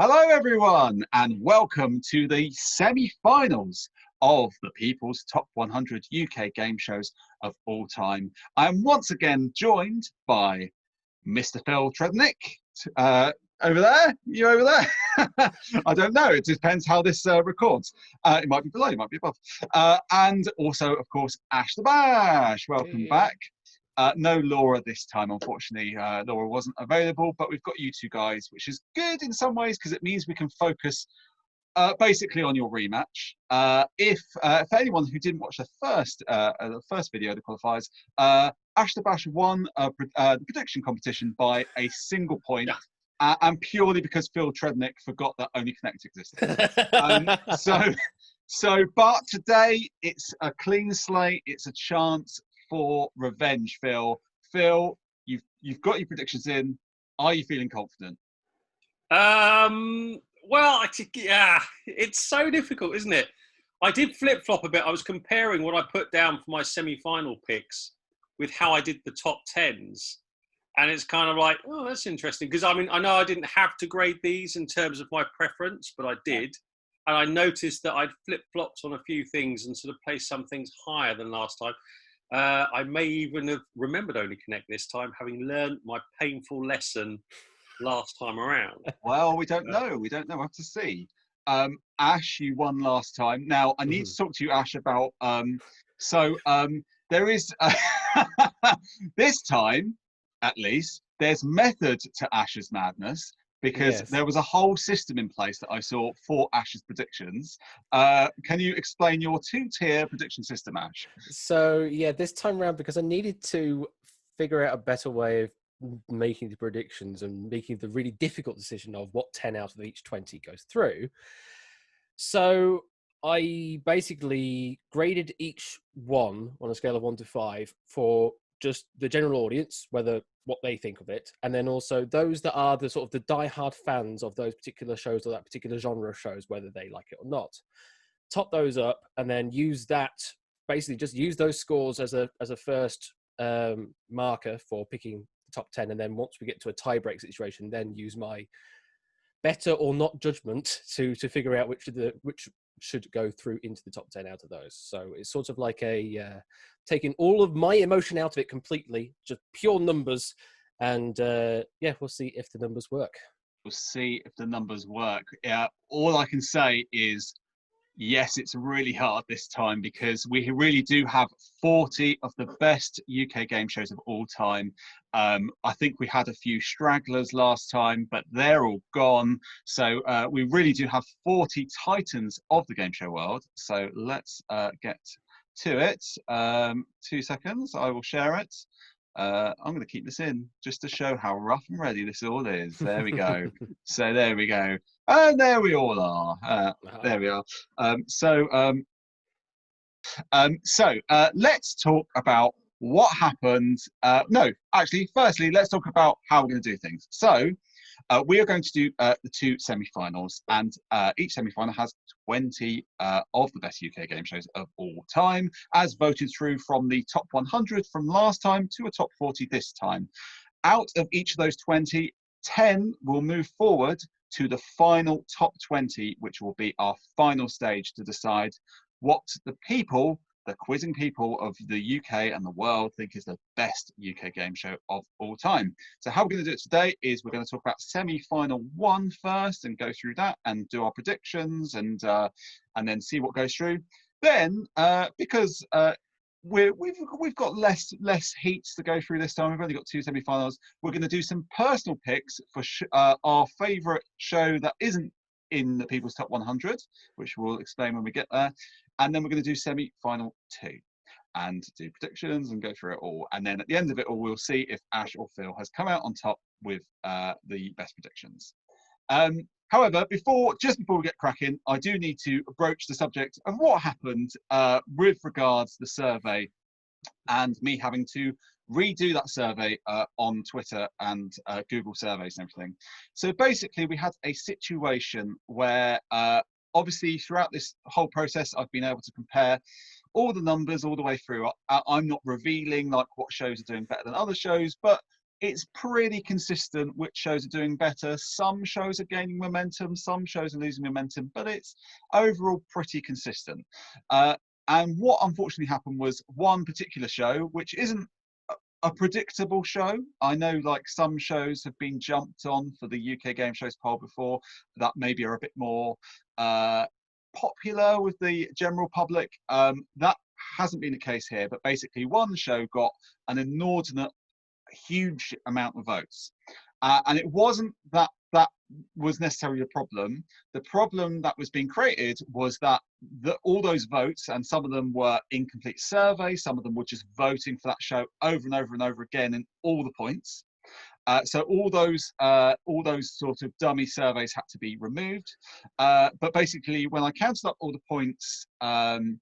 Hello, everyone, and welcome to the semi-finals of the People's Top 100 UK game shows of all time. I am once again joined by Mr. Phil Trednick. Over there? You over there? I don't know. It depends how this records. It might be below, it might be above. And also, of course, Ash the Bash. Welcome back. No Laura this time, unfortunately. Laura wasn't available, but we've got you two guys, which is good in some ways because it means we can focus basically on your rematch. For anyone who didn't watch the first video, the qualifiers, Ash the Bash won the prediction competition by a single point. And purely because Phil Trednick forgot that Only Connect existed. But today it's a clean slate. It's a chance for revenge, Phil. Phil, you've got your predictions in. Are you feeling confident? Well, it's so difficult, isn't it? I did flip-flop a bit. I was comparing what I put down for my semi-final picks with how I did the top 10s. And it's kind of like, oh, that's interesting. Because, I mean, I know I didn't have to grade these in terms of my preference, but I did. And I noticed that I'd flip-flopped on a few things and sort of placed some things higher than last time. I may even have remembered Only Connect this time, having learned my painful lesson last time around. Well, we don't know. We don't know. We'll have to see. Ash, you won last time. Now, I need to talk to you, Ash, about... there is... this time, at least, there's method to Ash's madness, because there was a whole system in place that I saw for Ash's predictions. Can you explain your two-tier prediction system, Ash? So, yeah, this time around, because I needed to figure out a better way of making the predictions and making the really difficult decision of what 10 out of each 20 goes through. So I basically graded each one on a scale of 1 to 5 for just the general audience, what they think of it, and then also those that are the sort of the die-hard fans of those particular shows or that particular genre of shows, whether they like it or not. Top those up and then use that, basically just use those scores as a first marker for picking the top 10, and then once we get to a tie-break situation, then use my better or not judgment to figure out which should go through into the top 10 out of those. So it's sort of like taking all of my emotion out of it completely, just pure numbers, and we'll see if the numbers work. We'll see if the numbers work. All I can say is, yes, it's really hard this time because we really do have 40 of the best UK game shows of all time. I think we had a few stragglers last time, but they're all gone. So we really do have 40 titans of the game show world. So let's get to it. 2 seconds, I will share it. I'm going to keep this in just to show how rough and ready this all is. There we go. So there we go. And there we all are. There we are. Let's talk about what happened. Firstly, let's talk about how we're going to do things. So we are going to do the two semi-finals, and each semi-final has 20 of the best UK game shows of all time, as voted through from the top 100 from last time to a top 40 this time. Out of each of those 20, 10 will move forward to the final top 20, which will be our final stage to decide what the quizzing people of the UK and the world think is the best UK game show of all time. So how we're going to do it today is we're going to talk about semi-final 1 first and go through that and do our predictions and then see what goes through. Then, because we've got less heats to go through this time, we've only got 2 semi-finals, we're going to do some personal picks for our favourite show that isn't in the People's Top 100, which we'll explain when we get there. And then we're going to do semi-final 2 and do predictions and go through it all. And then at the end of it all, we'll see if Ash or Phil has come out on top with the best predictions. However, just before we get cracking, I do need to broach the subject of what happened with regards to the survey and me having to redo that survey on Twitter and Google surveys and everything. So basically, we had a situation where obviously throughout this whole process, I've been able to compare all the numbers all the way through. I'm not revealing like what shows are doing better than other shows, but it's pretty consistent which shows are doing better. Some shows are gaining momentum, some shows are losing momentum, but it's overall pretty consistent. And what unfortunately happened was one particular show, which isn't a predictable show. I know like some shows have been jumped on for the UK Gameshows poll before that maybe are a bit more popular with the general public. That hasn't been the case here, but basically one show got an inordinate huge amount of votes, and it wasn't that was necessarily a problem. The problem that was being created was that all those votes, and some of them were incomplete surveys, some of them were just voting for that show over and over and over again in all the points. So all those sort of dummy surveys had to be removed. But basically, when I counted up all the points and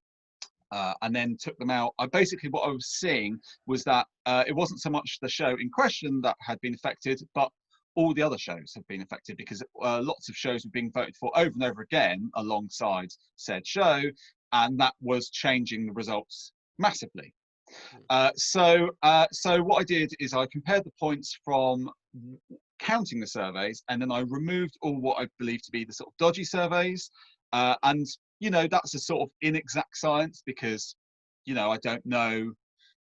then took them out, what I was seeing was that it wasn't so much the show in question that had been affected, but all the other shows have been affected, because lots of shows were being voted for over and over again alongside said show, and that was changing the results massively. So what I did is I compared the points from counting the surveys, and then I removed all what I believe to be the sort of dodgy surveys. And you know, that's a sort of inexact science, because you know, I don't know,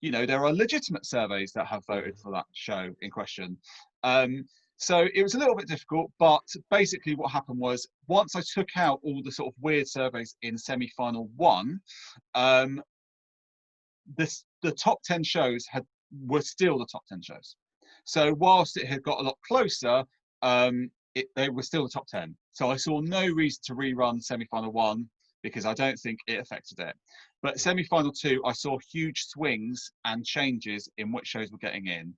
you know, there are legitimate surveys that have voted for that show in question. So it was a little bit difficult, but basically what happened was, once I took out all the sort of weird surveys in semi-final 1, the top 10 shows were still the top 10 shows. So whilst it had got a lot closer, they were still the top 10. So I saw no reason to rerun semi-final 1, because I don't think it affected it. But semi-final 2, I saw huge swings and changes in which shows were getting in.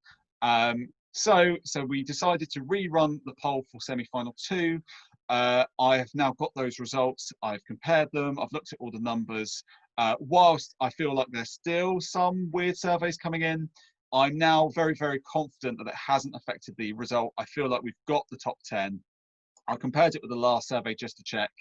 So we decided to rerun the poll for semi-final 2. I have now got those results. I've compared them. I've looked at all the numbers. Whilst I feel like there's still some weird surveys coming in, I'm now very, very confident that it hasn't affected the result. I feel like we've got the top 10. I compared it with the last survey just to check.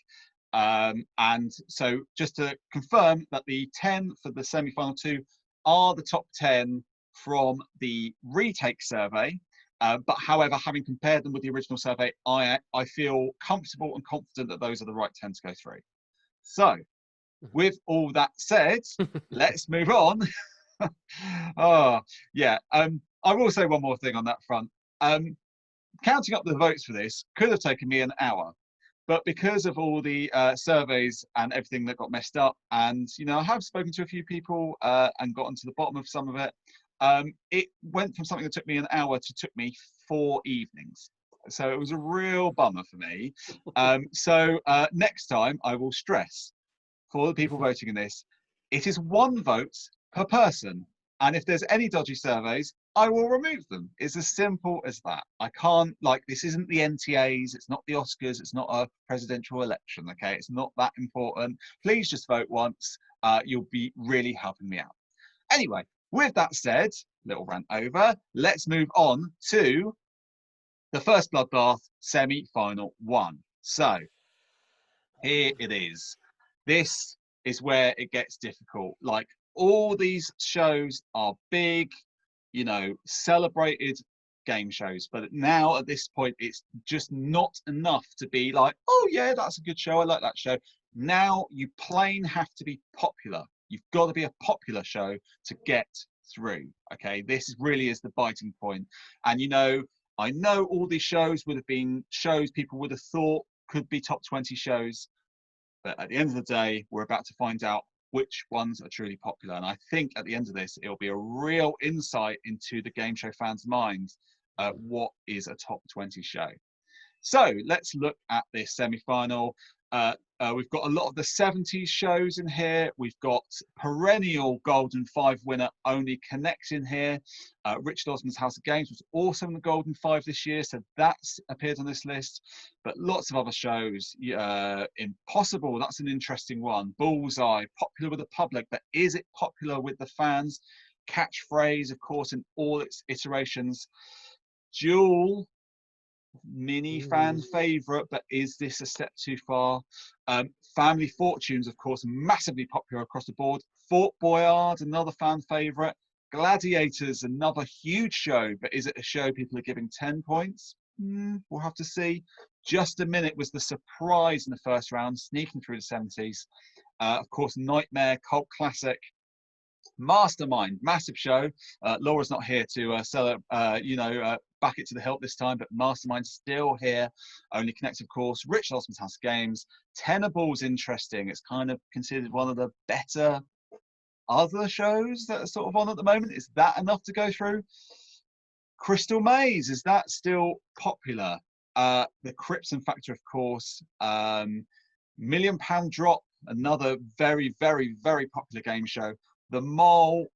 And so just to confirm that the 10 for the semi-final 2 are the top 10 from the retake survey. But however, having compared them with the original survey, I feel comfortable and confident that those are the right 10 to go through. So with all that said, let's move on. Oh, yeah. I will say one more thing on that front. Counting up the votes for this could have taken me an hour, but because of all the surveys and everything that got messed up, and you know, I have spoken to a few people and gotten to the bottom of some of it, it went from something that took me an hour to took me 4 evenings. So it was a real bummer for me. So next time I will stress for the people voting in this, it is 1 vote per person. And if there's any dodgy surveys, I will remove them. It's as simple as that. I can't, like, this isn't the NTAs, it's not the Oscars, it's not a presidential election, okay? It's not that important. Please just vote once. You'll be really helping me out. Anyway, with that said, little rant over, let's move on to the first Bloodbath semi-final 1. So, here it is. This is where it gets difficult. Like, all these shows are big, you know, celebrated game shows, but now at this point it's just not enough to be like, oh yeah, that's a good show, I like that show. Now you plain have to be popular. You've got to be a popular show to get through. Okay, this really is the biting point. And you know, I know all these shows would have been shows people would have thought could be top 20 shows, but at the end of the day, we're about to find out which ones are truly popular. And I think at the end of this, it'll be a real insight into the game show fans' minds, what is a top 20 show. So let's look at this semi-final. We've got a lot of the 70s shows in here. We've got perennial Golden 5 winner Only Connect in here. Richard Osman's House of Games was also in the Golden 5 this year, so that's appeared on this list. But lots of other shows. Impossible, that's an interesting one. Bullseye, popular with the public, but is it popular with the fans? Catchphrase, of course, in all its iterations. Duel, mini fan favorite, but is this a step too far? Family Fortunes, of course, massively popular across the board. Fort Boyard, another fan favorite. Gladiators, another huge show, but is it a show people are giving 10 points? We'll have to see. Just a Minute was the surprise in the first round, sneaking through the 70s. Of course, Nightmare, cult classic. Mastermind, massive show. Laura's not here to sell it, back it to the hilt this time, but Mastermind's still here. Only Connect, of course. Richard Osman's House of Games. Tenorbal's interesting. It's kind of considered one of the better other shows that are sort of on at the moment. Is that enough to go through? Crystal Maze, is that still popular? The Crimson Factor, of course. £1 Million Drop, another very, very, very popular game show. The Mole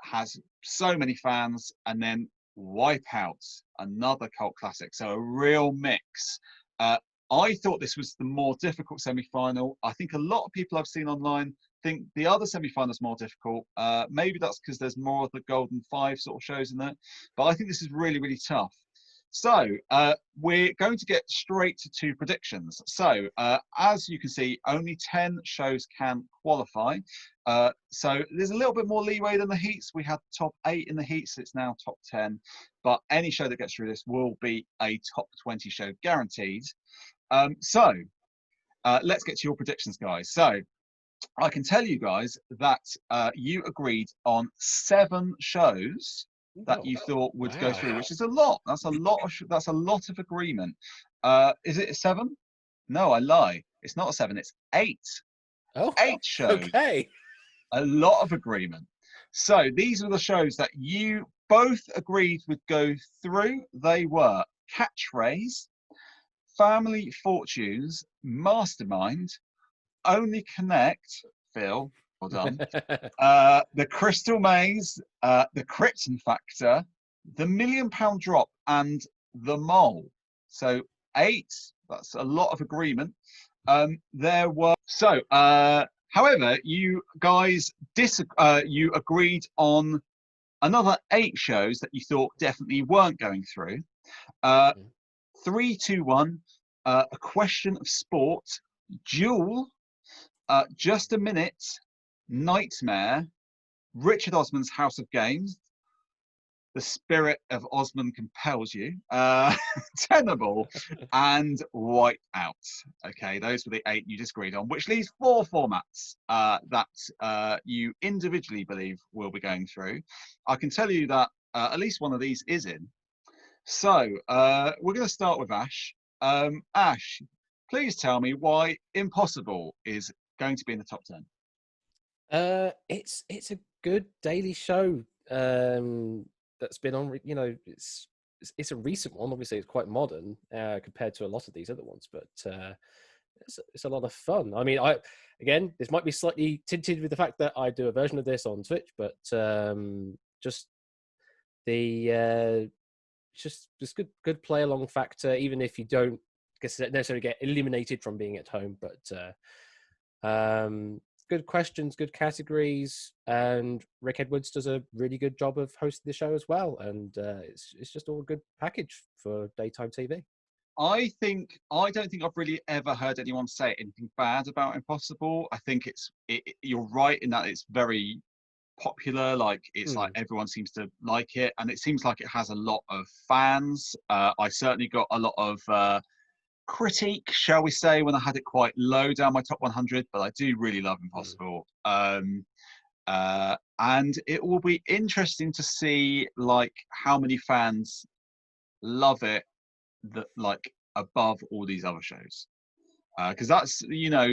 has so many fans, and then Wipeout, another cult classic. So a real mix. I thought this was the more difficult semi-final. I think a lot of people I've seen online think the other semi-final is more difficult. Maybe that's because there's more of the Golden Five sort of shows in there. But I think this is really, really tough. So we're going to get straight to predictions. So as you can see, only 10 shows can qualify. So there's a little bit more leeway than the heats. We had top 8 in the heats. It's now top 10. But any show that gets through this will be a top 20 show guaranteed. So let's get to your predictions, guys. So I can tell you guys that you agreed on 7 shows that you thought would go through, which is a lot. That's a lot of agreement. Is it a 7? No, I lie. It's not a 7. It's 8. Oh, 8 shows. Okay. A lot of agreement. So these were the shows that you both agreed would go through. They were Catchphrase, Family Fortunes, Mastermind, Only Connect, Phil, well done. The Crystal Maze, the Crimson Factor, the £1 Million Drop, and the Mole. So 8. That's a lot of agreement. There were however, you guys you agreed on another 8 shows that you thought definitely weren't going through. 3, 2, 1. A Question of Sport, Duel, Just a Minute, Nightmare, Richard Osman's House of Games, The Spirit of Osman Compels You, Tenable, and Wipeout. Okay, those were the 8 you disagreed on, which leaves 4 formats that you individually believe will be going through. I can tell you that at least one of these is in. So we're going to start with Ash. Ash, please tell me why Impossible is going to be in the top 10. It's a good daily show that's been on. It's a recent one. Obviously, it's quite modern compared to a lot of these other ones, but it's a lot of fun. I mean, this might be slightly tinted with the fact that I do a version of this on Twitch, but just good play along factor, even if you don't necessarily get eliminated from being at home, but good questions, good categories, and Rick Edwards does a really good job of hosting the show as well, and it's just all a good package for daytime TV. I don't think I've really ever heard anyone say anything bad about Impossible. I think you're right in that it's very popular. Like it's like everyone seems to like it, and it seems like it has a lot of fans. I certainly got a lot of critique, shall we say, when I had it quite low down my top 100, but I do really love Impossible. And it will be interesting to see like how many fans love it that like above all these other shows, because that's,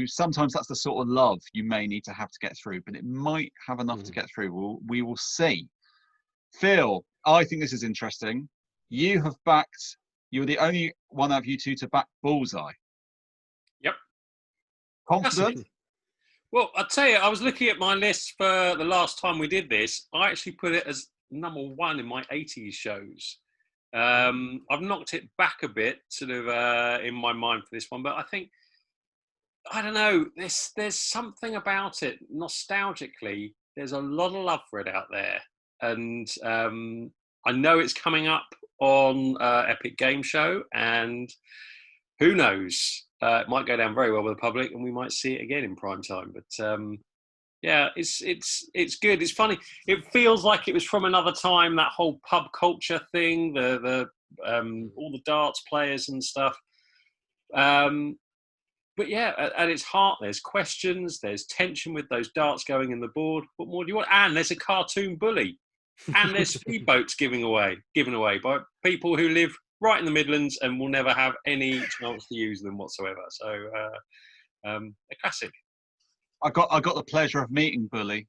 sometimes that's the sort of love you may need to have to get through, but it might have enough to get through. We will see. Phil, I think this is interesting. You were the only one of you two to back Bullseye. Yep. Confident? Well, I'll tell you, I was looking at my list for the last time we did this. I actually put it as number 1 in my 80s shows. I've knocked it back a bit, sort of, in my mind for this one, but I don't know, there's something about it, nostalgically, there's a lot of love for it out there. And I know it's coming up on Epic Game Show, and who knows, it might go down very well with the public and we might see it again in prime time. But Yeah, it's good. It's funny. It feels like it was from another time. That whole pub culture thing, the all the darts players and stuff. But yeah, at its heart, there's questions, there's tension with those darts going in the board. What more do you want? And there's a cartoon bully, and there's speedboats given away by people who live right in the Midlands and will never have any chance to use them whatsoever. So a classic. I got the pleasure of meeting Bully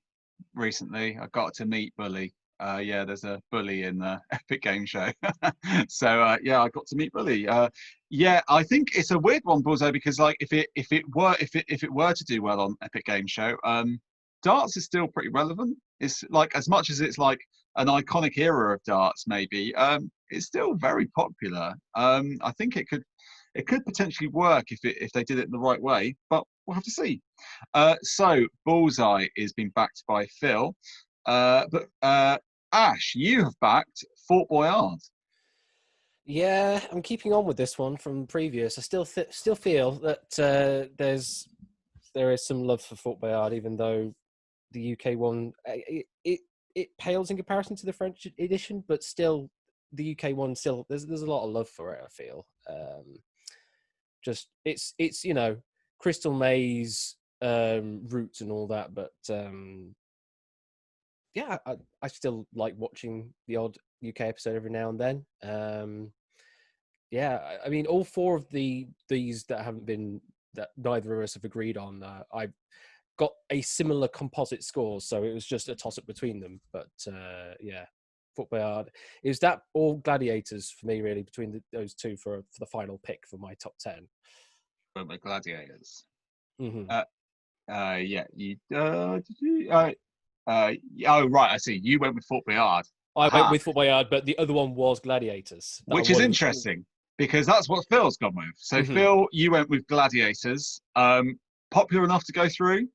recently. I got to meet Bully. Yeah, there's a Bully in the Epic Game Show. So yeah, I got to meet Bully. Yeah, I think it's a weird one, Bullseye, because like if it were to do well on Epic Game Show, darts is still pretty relevant. It's like, as much as it's like an iconic era of darts, maybe it's still very popular. I think it could potentially work if they did it the right way, but we'll have to see. So Bullseye is being backed by Phil, but Ash, you have backed Fort Boyard. Yeah, I'm keeping on with this one from previous. I still feel that there is some love for Fort Boyard, even though the UK one it pales in comparison to the French edition, but still the UK one still there's a lot of love for it. I feel just it's Crystal Maze roots and all that, but yeah, I still like watching the odd UK episode every now and then. Yeah, I mean, all four of these that neither of us have agreed on, I've got a similar composite score, so it was just a toss up between them. But yeah, Fort Boyard is that all Gladiators for me, really, between those two for the final pick for my top 10. Went with Gladiators. Mm-hmm. Yeah, you did you? Oh right, I see. You went with Fort Boyard. I went with Fort Boyard, but the other one was Gladiators, which is interesting because that's what Phil's gone with. So Mm-hmm. Phil, you went with Gladiators. Popular enough to go through?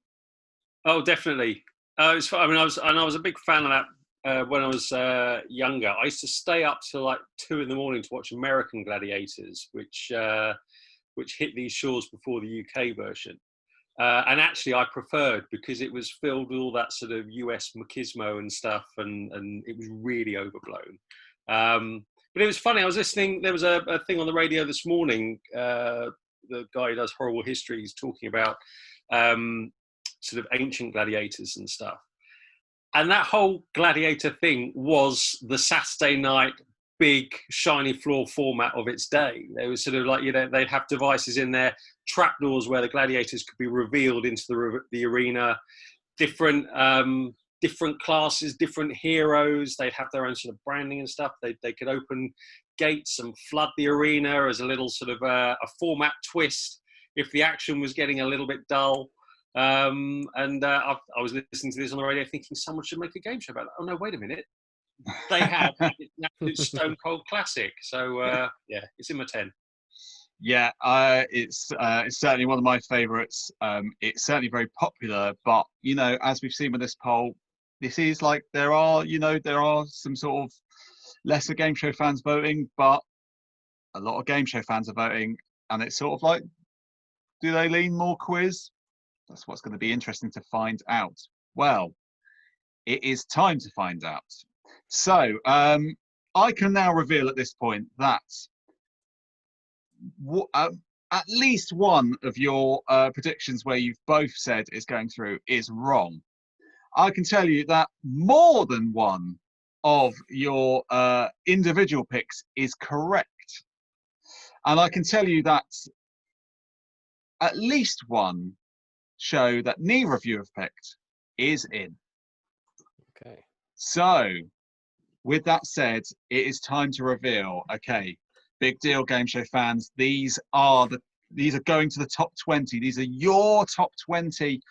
Oh, definitely. I was a big fan of that when I was younger. I used to stay up till like 2 a.m. to watch American Gladiators, which hit these shores before the UK version. And actually, I preferred, because it was filled with all that sort of US machismo and stuff, and it was really overblown. But it was funny. I was listening. There was a thing on the radio this morning. The guy who does Horrible Histories talking about sort of ancient gladiators and stuff. And that whole gladiator thing was the Saturday night big shiny floor format of its day. They were sort of like, they'd have devices in there, trapdoors where the gladiators could be revealed into the arena, different classes, different heroes. They'd have their own sort of branding and stuff. They could open gates and flood the arena as a little sort of a format twist if the action was getting a little bit dull. I was listening to this on the radio thinking someone should make a game show about that. Oh no, wait a minute. They have. It's stone cold classic. So yeah, it's in my 10. Yeah, it's certainly one of my favourites. It's certainly very popular, but as we've seen with this poll, this is like there are some sort of lesser game show fans voting, but a lot of game show fans are voting, and it's sort of like, do they lean more quiz? That's what's going to be interesting to find out. Well, it is time to find out. So I can now reveal at this point that at least one of your predictions where you've both said is going through is wrong. I can tell you that more than one of your individual picks is correct. And I can tell you that at least one show that neither of you have picked is in. Okay. So, with that said, it is time to reveal. Okay, big deal, game show fans. These are going to the top 20. These are your top 20.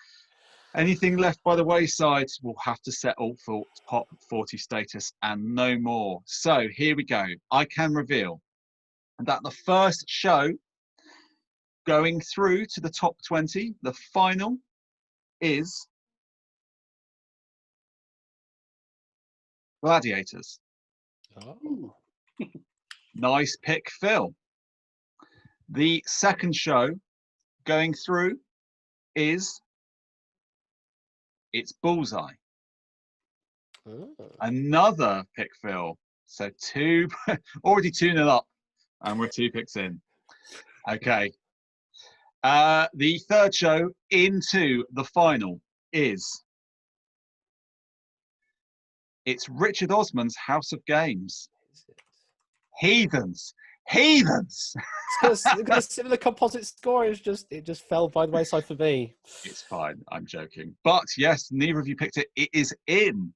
Anything left by the wayside will have to settle for top 40 status and no more. So here we go. I can reveal that the first show going through to the top 20, the final, is Gladiators. Oh. Nice pick, Phil. The second show going through is It's Bullseye. Oh. Another pick, Phil. So already 2-0 up, and we're 2 picks in. Okay. The third show into the final is it's Richard Osman's House of Games. Heathens. It's got a similar composite score. It just fell by the wayside for me. It's fine. I'm joking. But yes, neither of you picked it. It is in.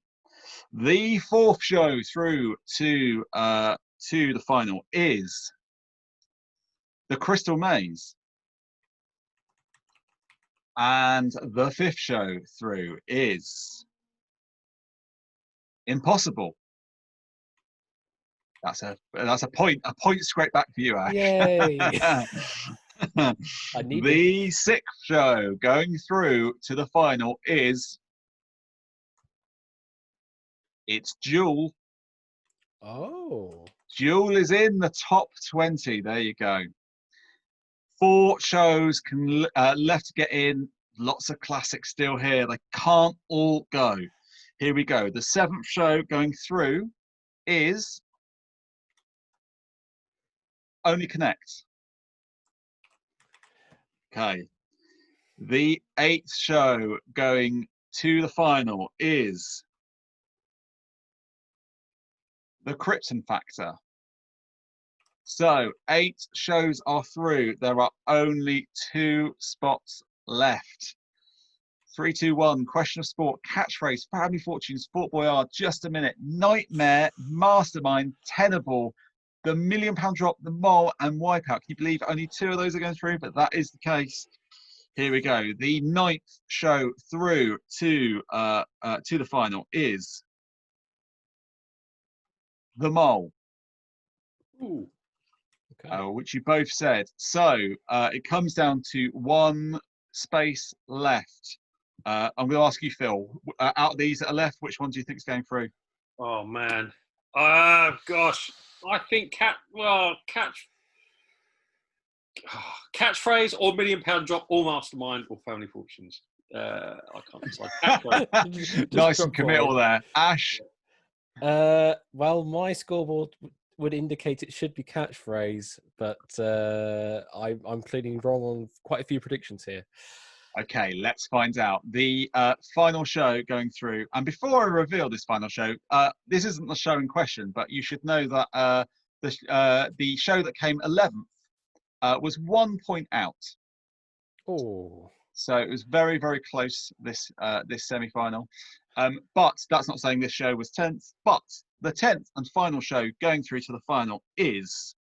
The fourth show through to the final is the Crystal Maze. And the fifth show through is Impossible. That's a point straight back for you, Ash. Yay! The sixth show going through to the final is it's Duel. Oh. Duel is in the top 20. There you go. 4 shows left to get in. Lots of classics still here. They can't all go. Here we go. The 7th show going through is Only Connect. Okay. The 8th show going to the final is The Krypton Factor. So 8 shows are through. There are only 2 spots left. 3, 2, 1. Question of Sport, Catchphrase, Family Fortunes, Fort Boyard, Just a Minute, Nightmare, Mastermind, Tenable, The £1 Million Drop, The Mole, and Wipeout. Can you believe only 2 of those are going through? But that is the case. Here we go. The 9th show through to the final is The Mole. Ooh. Okay. Which you both said. So it comes down to 1 space left. I'm going to ask you, Phil, out of these that are left, which one do you think is going through? Oh man, gosh, I think catchphrase or £1 Million Drop or Mastermind or Family Fortunes. I can't decide. Catchphrase. Nice and committal there, Ash. Well, my scoreboard would indicate it should be Catchphrase, but I'm pleading wrong on quite a few predictions here. Okay, let's find out. The final show going through, and before I reveal this final show, this isn't the show in question, but you should know that the show that came 11th was 1 point out. Oh. So it was very, very close, this semi-final. But that's not saying this show was 10th. But the 10th and final show going through to the final is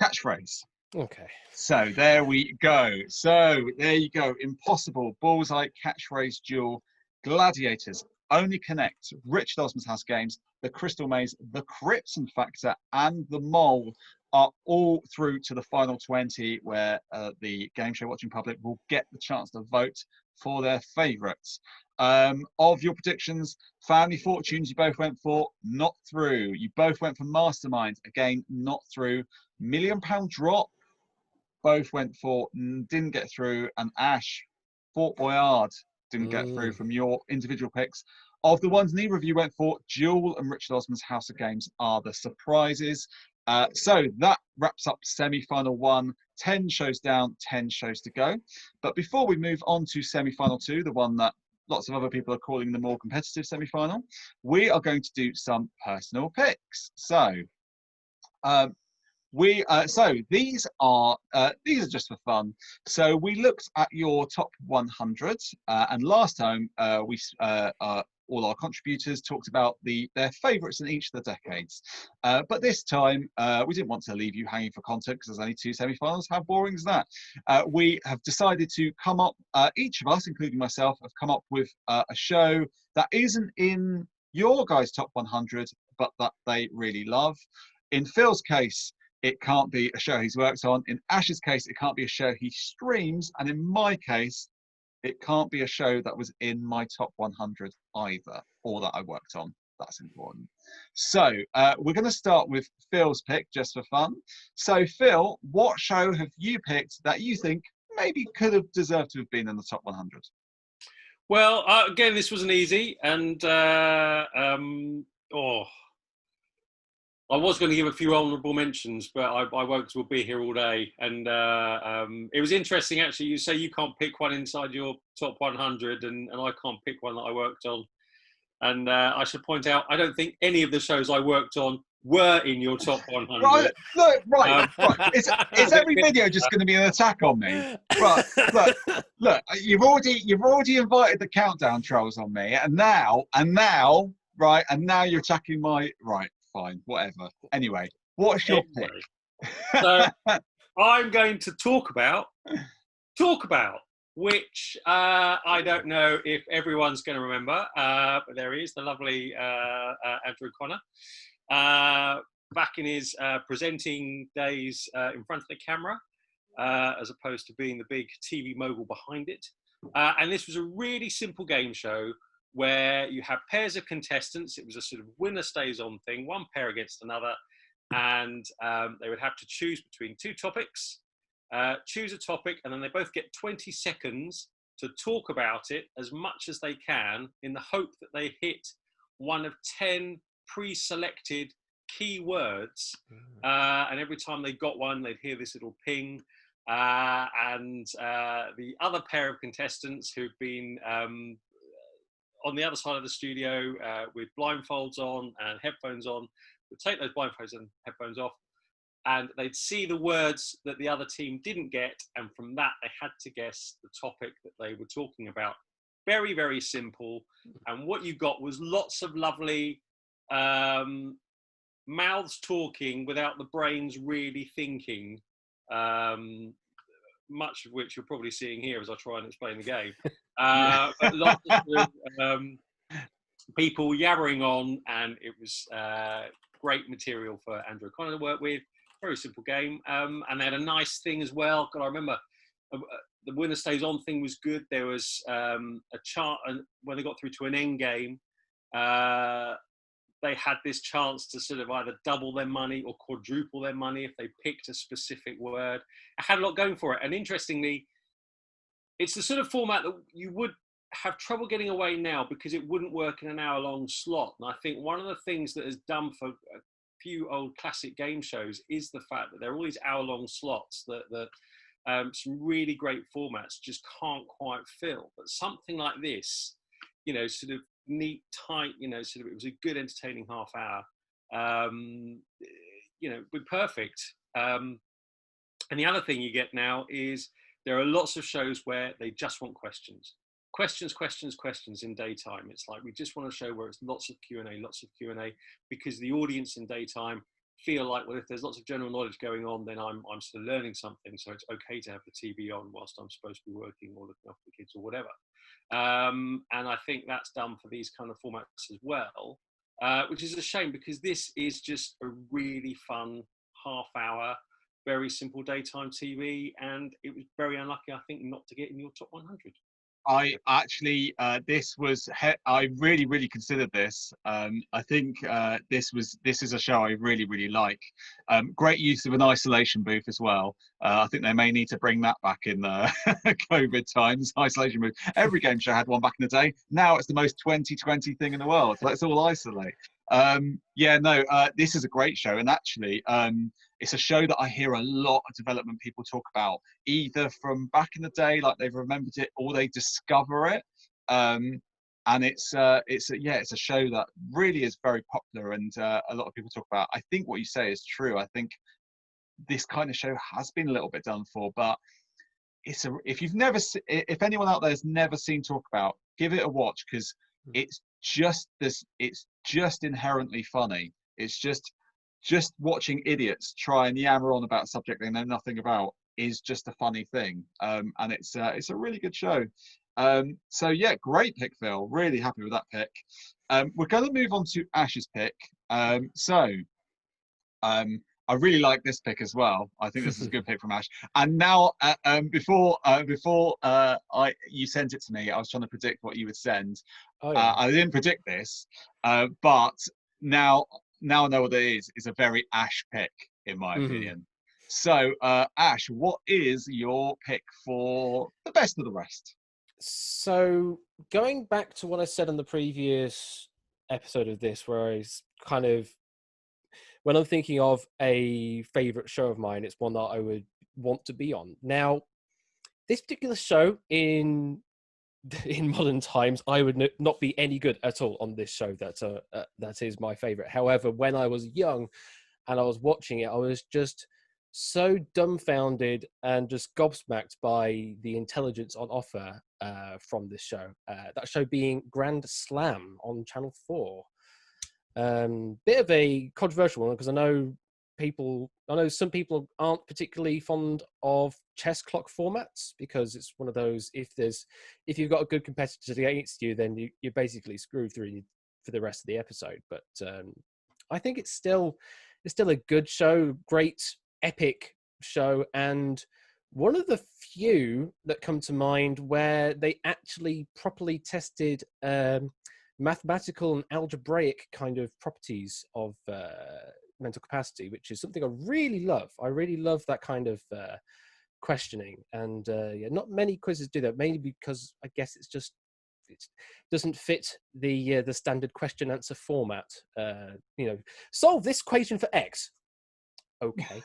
Catchphrase. Okay. So there we go. So there you go. Impossible, Bullseye, Catchphrase, Duel, Gladiators, Only Connect, Richard Osman's House Games, The Crystal Maze, The Krypton Factor, and The Mole are all through to the final 20, where the game show watching public will get the chance to vote for their favourites. Of your predictions, Family Fortunes, you both went for, not through. You both went for Mastermind, again, not through. £1 Million Drop, both went for, didn't get through. And Ash, Fort Boyard, didn't get through from your individual picks. Of the ones neither of you went for, Duel and Richard Osman's House of Games are the surprises. So that wraps up semi-final 1. 10 shows down, 10 shows to go. But before we move on to semi-final 2, the one that lots of other people are calling the more competitive semi-final, we are going to do some personal picks. So these are just for fun. So we looked at your top 100, and last time all our contributors talked about their favourites in each of the decades. But this time, we didn't want to leave you hanging for content because there's only 2 semi-finals. How boring is that? We have decided to come up, each of us, including myself, have come up with a show that isn't in your guys' top 100, but that they really love. In Phil's case, it can't be a show he's worked on. In Ash's case, it can't be a show he streams. And in my case, it can't be a show that was in my top 100 either, or that I worked on. That's important. So we're going to start with Phil's pick, just for fun. So Phil, what show have you picked that you think maybe could have deserved to have been in the top 100? Well, again, this wasn't easy, and I was going to give a few honourable mentions, but I won't, because we'll be here all day. And it was interesting, actually. You say you can't pick one inside your top 100, and I can't pick one that I worked on. And I should point out, I don't think any of the shows I worked on were in your top 100. Right, look, right. Is every video just going to be an attack on me? Right, look. You've already invited the countdown trolls on me, and now, right, and now you're attacking my right. Fine, whatever. Anyway, what's your pick? So I'm going to talk about, which I don't know if everyone's going to remember, but there he is, the lovely Andrew Connor, back in his presenting days in front of the camera, as opposed to being the big TV mogul behind it. And this was a really simple game show where you have pairs of contestants. It was a sort of winner stays on thing, one pair against another, and they would have to choose between two topics, choose a topic, and then they both get 20 seconds to talk about it as much as they can, in the hope that they hit one of 10 pre-selected keywords. And every time they got one, they'd hear this little ping. And the other pair of contestants who'd been on the other side of the studio with blindfolds on and headphones on would take those blindfolds and headphones off, and they'd see the words that the other team didn't get, and from that they had to guess the topic that they were talking about. Very, very simple. And what you got was lots of lovely mouths talking without the brains really thinking, much of which you're probably seeing here as I try and explain the game. But lots of people yabbering on, and it was great material for Andrew O'Connor to work with. Very simple game. And they had a nice thing as well. God, I remember the winner stays on thing was good. There was a chart, and when they got through to an end game, they had this chance to sort of either double their money or quadruple their money if they picked a specific word. I had a lot going for it. And interestingly, it's the sort of format that you would have trouble getting away now, because it wouldn't work in an hour-long slot. And I think one of the things that has done for a few old classic game shows is the fact that there are all these hour-long slots that some really great formats just can't quite fill. But something like this, you know, sort of neat, tight, you know, sort of, it was a good, entertaining half hour. You know, would be perfect. And the other thing you get now is there are lots of shows where they just want questions in daytime. It's like, we just want to show where it's lots of Q&A, because the audience in daytime feel like, well, if there's lots of general knowledge going on, then I'm still learning something, so it's okay to have the TV on whilst I'm supposed to be working or looking after the kids or whatever. And I think that's done for these kind of formats as well, which is a shame, because this is just a really fun half hour, very simple daytime TV, and it was very unlucky, I think, not to get in your top 100. I actually, I really considered this. I think this is a show I really like. Great use of an isolation booth as well. I think they may need to bring that back in the COVID times. Isolation booth. Every game show had one back in the day. Now it's the most 2020 thing in the world. Let's all isolate. This is a great show, and actually, it's a show that I hear a lot of development people talk about, either from back in the day, like they've remembered it, or they discover it. And it's a show that really is very popular, and a lot of people talk about. I think what you say is true. I think this kind of show has been a little bit done for, but if anyone out there has never seen Talk About, give it a watch, because it's just inherently funny. It's just watching idiots try and yammer on about a subject they know nothing about is just a funny thing. And it's a really good show. So yeah, great pick, Phil. Really happy with that pick. We're going to move on to Ash's pick. I really like this pick as well. I think this is a good pick from Ash. And now, before you sent it to me, I was trying to predict what you would send. Oh, yeah. I didn't predict this, but now I know what it is. It's a very Ash pick, in my opinion. So, Ash, what is your pick for the best of the rest? So going back to what I said on the previous episode of this, where I was kind of, when I'm thinking of a favorite show of mine, it's one that I would want to be on. Now, this particular show in modern times, I would not be any good at all on this show. That is my favorite. However, when I was young and I was watching it, I was just so dumbfounded and just gobsmacked by the intelligence on offer from this show. That show being Grand Slam on Channel 4. Bit of a controversial one because I know some people aren't particularly fond of chess clock formats because it's one of those, if you've got a good competitor against you, then you're basically screwed through for the rest of the episode. But I think it's still a good show, great epic show, and one of the few that come to mind where they actually properly tested mathematical and algebraic kind of properties of mental capacity, which is something I really love. I really love that kind of questioning, and not many quizzes do that, mainly because I guess it doesn't fit the standard question answer format. Solve this equation for X. Okay.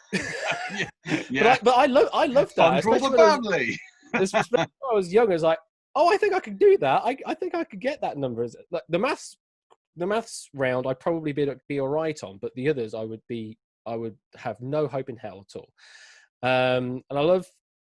Yeah. But I love that. Fun for all the family. Especially when I was young, I was like, oh, I think I could do that. I think I could get that number. Like the maths round, I'd probably be all right on, but the others, I would have no hope in hell at all. And I love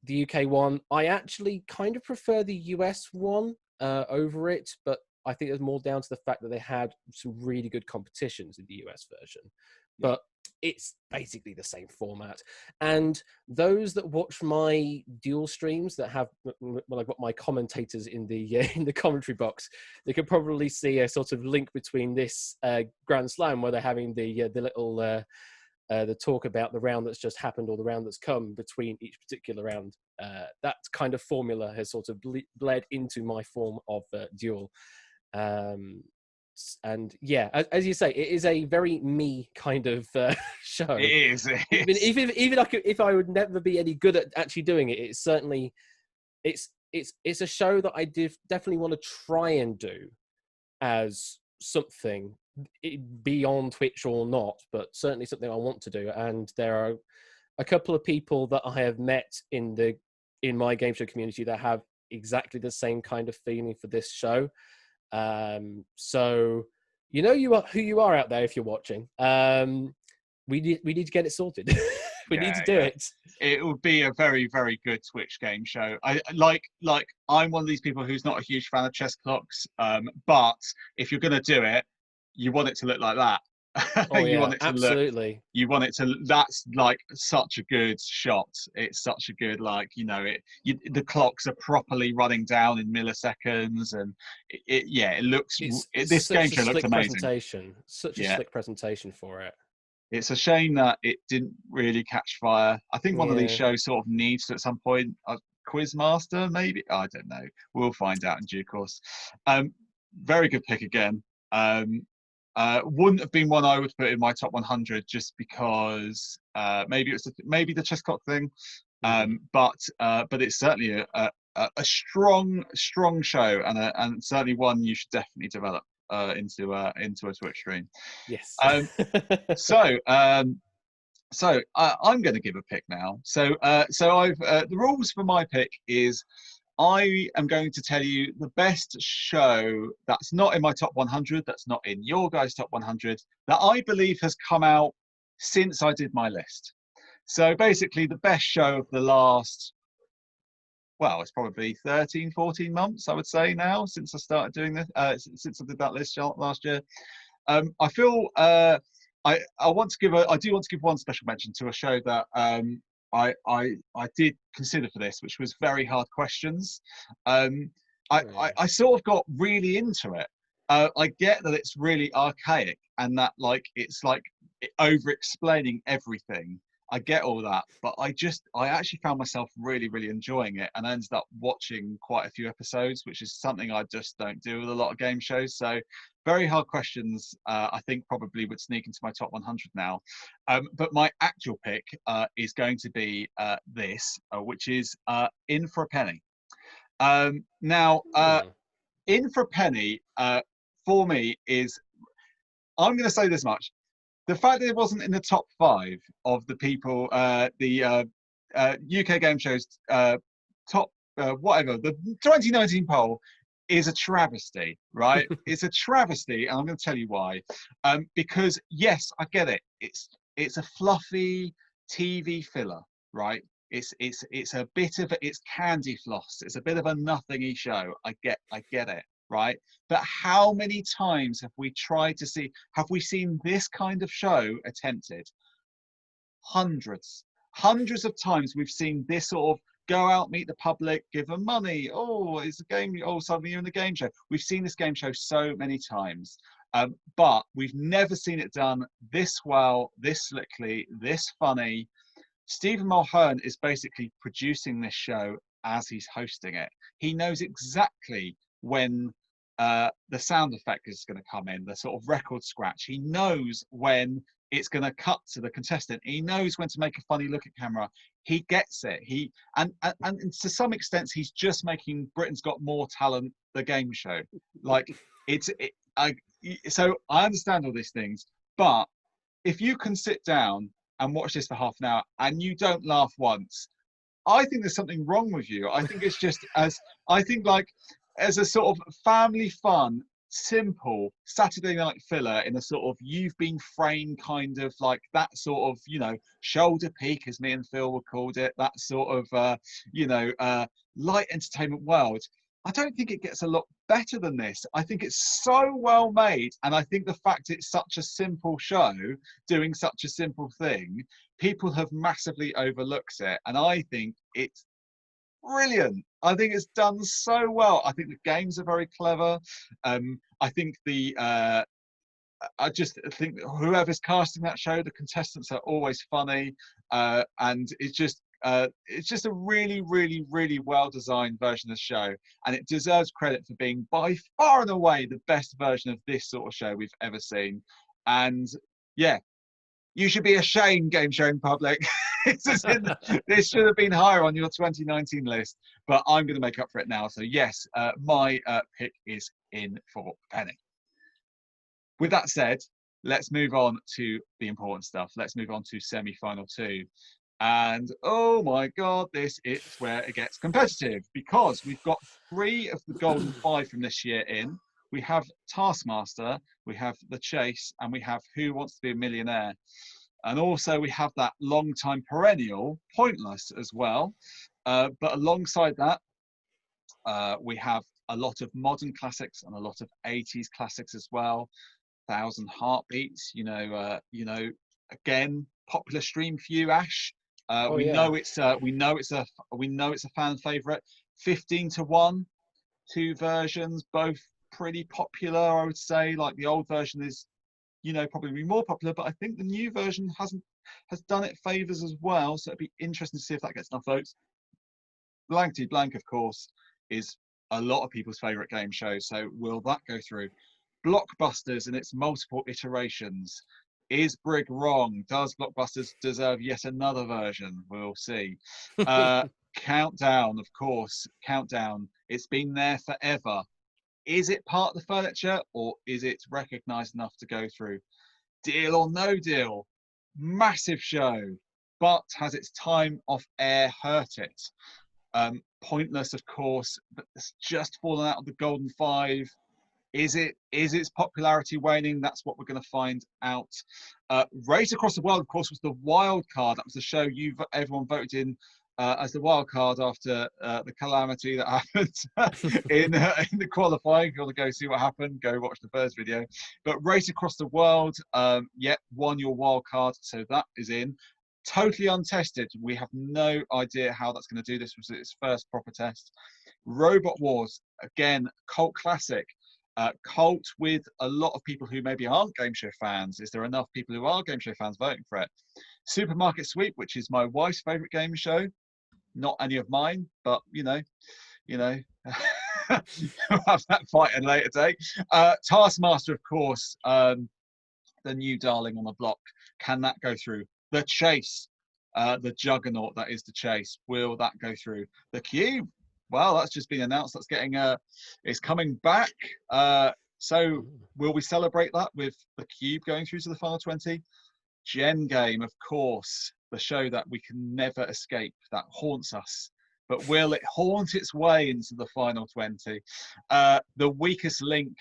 the UK one. I actually kind of prefer the US one over it, but I think it's more down to the fact that they had some really good competitions in the US version. Yeah. But it's basically the same format. And those that watch my dual streams that have, well, I've got my commentators in the commentary box, they could probably see a sort of link between this Grand Slam where they're having the little the talk about the round that's just happened or the round that's come between each particular round. That kind of formula has sort of bled into my form of duel. And yeah, as you say, it is a very me kind of show. It is. Even if I would never be any good at actually doing it, it's certainly it's a show that I definitely want to try and do as something, be on Twitch or not, but certainly something I want to do. And there are a couple of people that I have met in my game show community that have exactly the same kind of feeling for this show. So you know who you are out there if you're watching. We need to get it sorted. We need to do it. It would be a very, very good Twitch game show. I like I'm one of these people who's not a huge fan of chess clocks, but if you're gonna do it, you want it to look like that. Oh, yeah, absolutely. You want it to. That's like such a good shot. It's such a good, the clocks are properly running down in milliseconds, and it looks. This game show looks amazing. Such a slick presentation for it. It's a shame that it didn't really catch fire. I think one of these shows sort of needs to, at some point, a Quizmaster, maybe. I don't know. We'll find out in due course. Very good pick again. Wouldn't have been one I would put in my top 100 just because maybe the chess clock thing, but it's certainly a strong show and certainly one you should definitely develop into a Twitch stream. Yes. So I'm going to give a pick now. So I've the rules for my pick is I am going to tell you the best show that's not in my top 100, that's not in your guys' top 100, that I believe has come out since I did my list. So basically the best show of the last, well, it's probably 13, 14 months, I would say now, since I started doing this, since I did that list last year. I feel I do want to give one special mention to a show that I did consider for this, which was Very Hard Questions. I sort of got really into it. I get that it's really archaic and that it's over explaining everything. I get all that, but I actually found myself really, really enjoying it, and I ended up watching quite a few episodes, which is something I just don't do with a lot of game shows. So Very Hard Questions, I think probably would sneak into my top 100 now. But my actual pick is going to be this, which is In for a Penny. Now, In for a Penny, for me, is, I'm going to say this much. The fact that it wasn't in the top 5 of the people, the UK Game Shows top, whatever, the 2019 poll is a travesty, right? It's a travesty, and I'm going to tell you why. Because, yes, I get it. It's a fluffy TV filler, right? It's a bit of it's candy floss. It's a bit of a nothingy show. I get it, right? But how many times have we seen this kind of show attempted? Hundreds of times we've seen this sort of go out, meet the public, give them money. Oh, it's a game. Oh, suddenly you're in the game show. We've seen this game show so many times, but we've never seen it done this well, this slickly, this funny. Stephen Mulhern is basically producing this show as he's hosting it. He knows exactly when the sound effect is going to come in, the sort of record scratch. He knows when it's going to cut to the contestant. He knows when to make a funny look at camera. He gets it. And to some extent, he's just making Britain's Got More Talent the game show. Like so I understand all these things, but if you can sit down and watch this for half an hour and you don't laugh once, I think there's something wrong with you. I think it's just as a sort of family fun, simple Saturday night filler in a sort of you've been framed kind of like that sort of, shoulder peak, as me and Phil would called it, that sort of, light entertainment world. I don't think it gets a lot better than this. I think it's so well made. And I think the fact it's such a simple show doing such a simple thing, people have massively overlooked it. And I think it's brilliant. I think it's done so well. I think the games are very clever. I think I just think whoever's casting that show, the contestants are always funny, and it's just a really, really, really well-designed version of the show, and it deserves credit for being by far and away the best version of this sort of show we've ever seen. And yeah, you should be ashamed, Game Show in Public. This should have been higher on your 2019 list, but I'm going to make up for it now. So yes, my pick is In for a Penny. With that said, let's move on to the important stuff. Let's move on to semi-final 2. And oh my God, this is where it gets competitive, because we've got 3 of the golden 5 from this year in. We have Taskmaster, we have The Chase, and we have Who Wants to Be a Millionaire. And also we have that long-time perennial, Pointless, as well. But alongside that, we have a lot of modern classics and a lot of 80s classics as well. 1,000 Heartbeats, again, popular stream for you, Ash. We know it's a fan favorite. 15 to 1, 2 versions, both pretty popular, I would say. Like the old version is, probably more popular, but I think the new version has done it favors as well. So it'd be interesting to see if that gets enough votes. Blankety Blank, of course, is a lot of people's favorite game show. So will that go through? Blockbusters and its multiple iterations. Is Brig wrong? Does Blockbusters deserve yet another version? We'll see. Countdown, of course. Countdown. It's been there forever. Is it part of the furniture, or is it recognised enough to go through? Deal or No Deal. Massive show, but has its time off air hurt it? Pointless, of course, but it's just fallen out of the golden 5. Is its popularity waning? That's what we're going to find out. Race Across the World, of course, was the wild card. That was the show everyone voted in as the wild card after the calamity that happened in the qualifying. If you want to go see what happened, go watch the first video. But Race Across the World, won your wild card, so that is in. Totally untested. We have no idea how that's going to do. This was its first proper test. Robot Wars, again, cult classic. Cult with a lot of people who maybe aren't game show fans. Is there enough people who are game show fans voting for it? Supermarket Sweep, which is my wife's favourite game show. Not any of mine, but we'll have that fight at a later date. Taskmaster, of course, the new darling on the block. Can that go through? The Chase, the juggernaut that is The Chase. Will that go through? The Cube, well, that's just been announced. That's getting it's coming back. So will we celebrate that with the Cube going through to the final 20? Gen Game, of course, the show that we can never escape, that haunts us. But will it haunt its way into the final 20? The Weakest Link,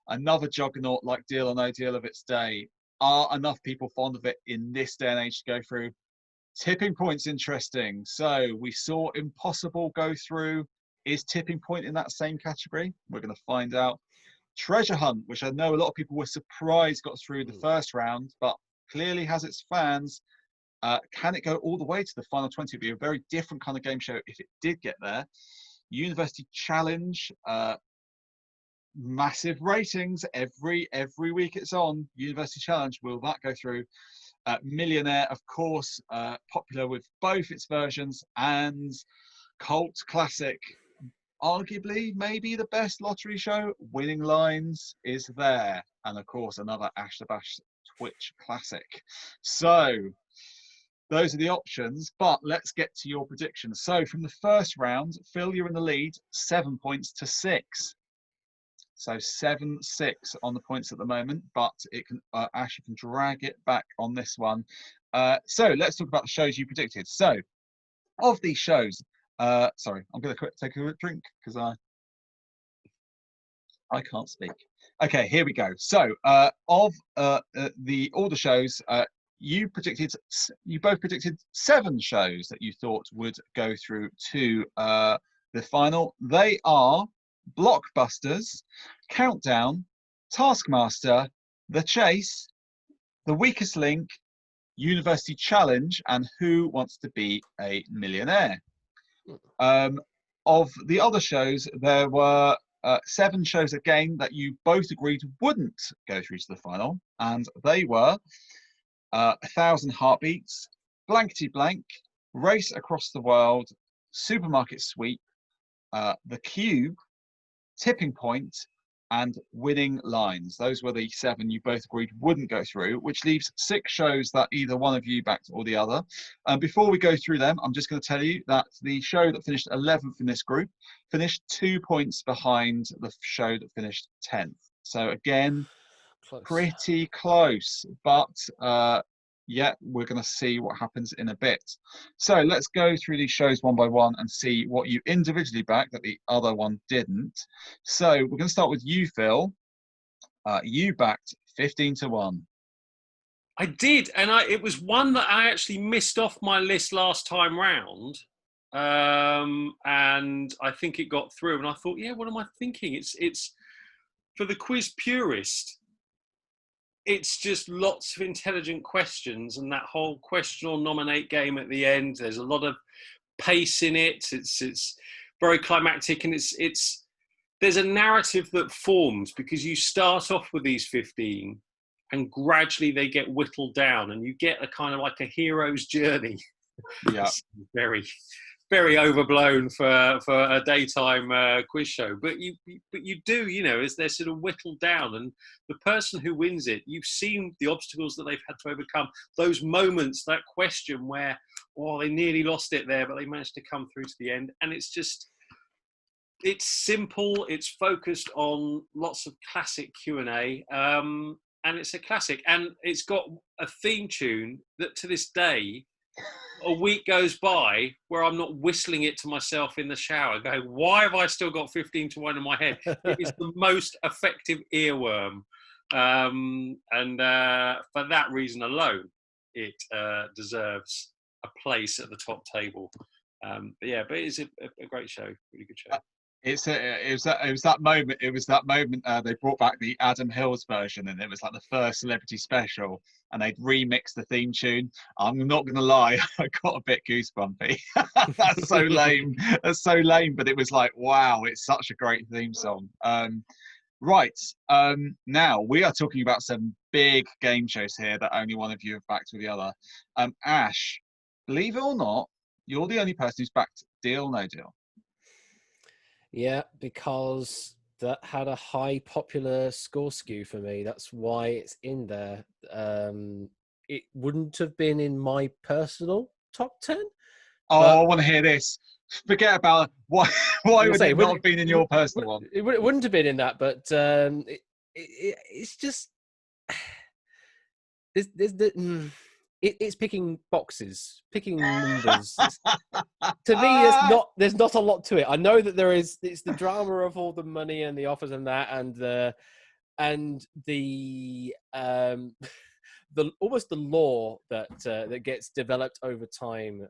another juggernaut like Deal or No Deal of its day. Are enough people fond of it in this day and age to go through? Tipping Point's interesting. So we saw Impossible go through. Is Tipping Point in that same category? We're going to find out. Treasure Hunt, which I know a lot of people were surprised got through the first round, but clearly has its fans. Can it go all the way to the final 20? It'd be a very different kind of game show if it did get there. University Challenge, massive ratings every week it's on. University Challenge, will that go through? Millionaire, of course, popular with both its versions, and cult classic, arguably maybe the best lottery show, Winning Lines, is there, and of course another Ash the Bash Twitch classic. So those are the options, but let's get to your predictions. So from the first round, Phil, you're in the lead, 7 points to 6. So 7-6 on the points at the moment, but it can Ash, you can drag it back on this one. So let's talk about the shows you predicted. So of these shows, sorry, I'm going to take a drink because I can't speak. Okay, here we go. So of all the shows, you both predicted 7 shows that you thought would go through to the final. They are Blockbusters, Countdown, Taskmaster, The Chase, The Weakest Link, University Challenge, and Who Wants to Be a Millionaire. Of the other shows, there were 7 shows again that you both agreed wouldn't go through to the final, and they were 1,000 Heartbeats, Blankety Blank, Race Across the World, Supermarket Sweep, The Cube, Tipping Point, and Winning Lines. Those were the 7 you both agreed wouldn't go through, which leaves 6 shows that either one of you backed or the other. Before we go through them, I'm just going to tell you that the show that finished 11th in this group finished 2 points behind the show that finished 10th. So again, pretty close, but yeah, we're going to see what happens in a bit. So let's go through these shows one by one and see what you individually backed that the other one didn't. So we're going to start with you, Phil. You backed 15-1. I did, and it was one that I actually missed off my list last time round, and I think it got through. And I thought, yeah, what am I thinking? It's for the quiz purist. It's just lots of intelligent questions, and that whole question or nominate game at the end. There's a lot of pace in it. It's very climactic, and there's a narrative that forms because you start off with these 15, and gradually they get whittled down, and you get a kind of like a hero's journey. Yeah, very, very overblown for a daytime quiz show, but you do, you know, as they're sort of whittled down, and the person who wins it, you've seen the obstacles that they've had to overcome, those moments, that question where, oh, they nearly lost it there, but they managed to come through to the end. And it's it's simple, it's focused on lots of classic Q&A, and it's a classic, and it's got a theme tune that to this day, a week goes by where I'm not whistling it to myself in the shower, going, why have I still got 15-1 in my head? It is the most effective earworm. And for that reason alone, it deserves a place at the top table. But it is a great show, really good show. It was that moment. It was that moment they brought back the Adam Hills version, and it was like the first celebrity special, and they'd remixed the theme tune. I'm not going to lie, I got a bit goosebumpy. That's so lame. That's so lame, but it was like, wow, it's such a great theme song. Right, now we are talking about some big game shows here that only one of you have backed with the other. Ash, believe it or not, you're the only person who's backed Deal No Deal. Yeah, because that had a high popular score skew for me. That's why it's in there. It wouldn't have been in my personal top 10, Oh, But- I want to hear this. Forget about why would it not have been in your personal one? It wouldn't have been in that, but it's just it's picking boxes, picking numbers. To me, there's not a lot to it. I know that there is. It's the drama of all the money and the offers and that, and the the almost the lore that gets developed over time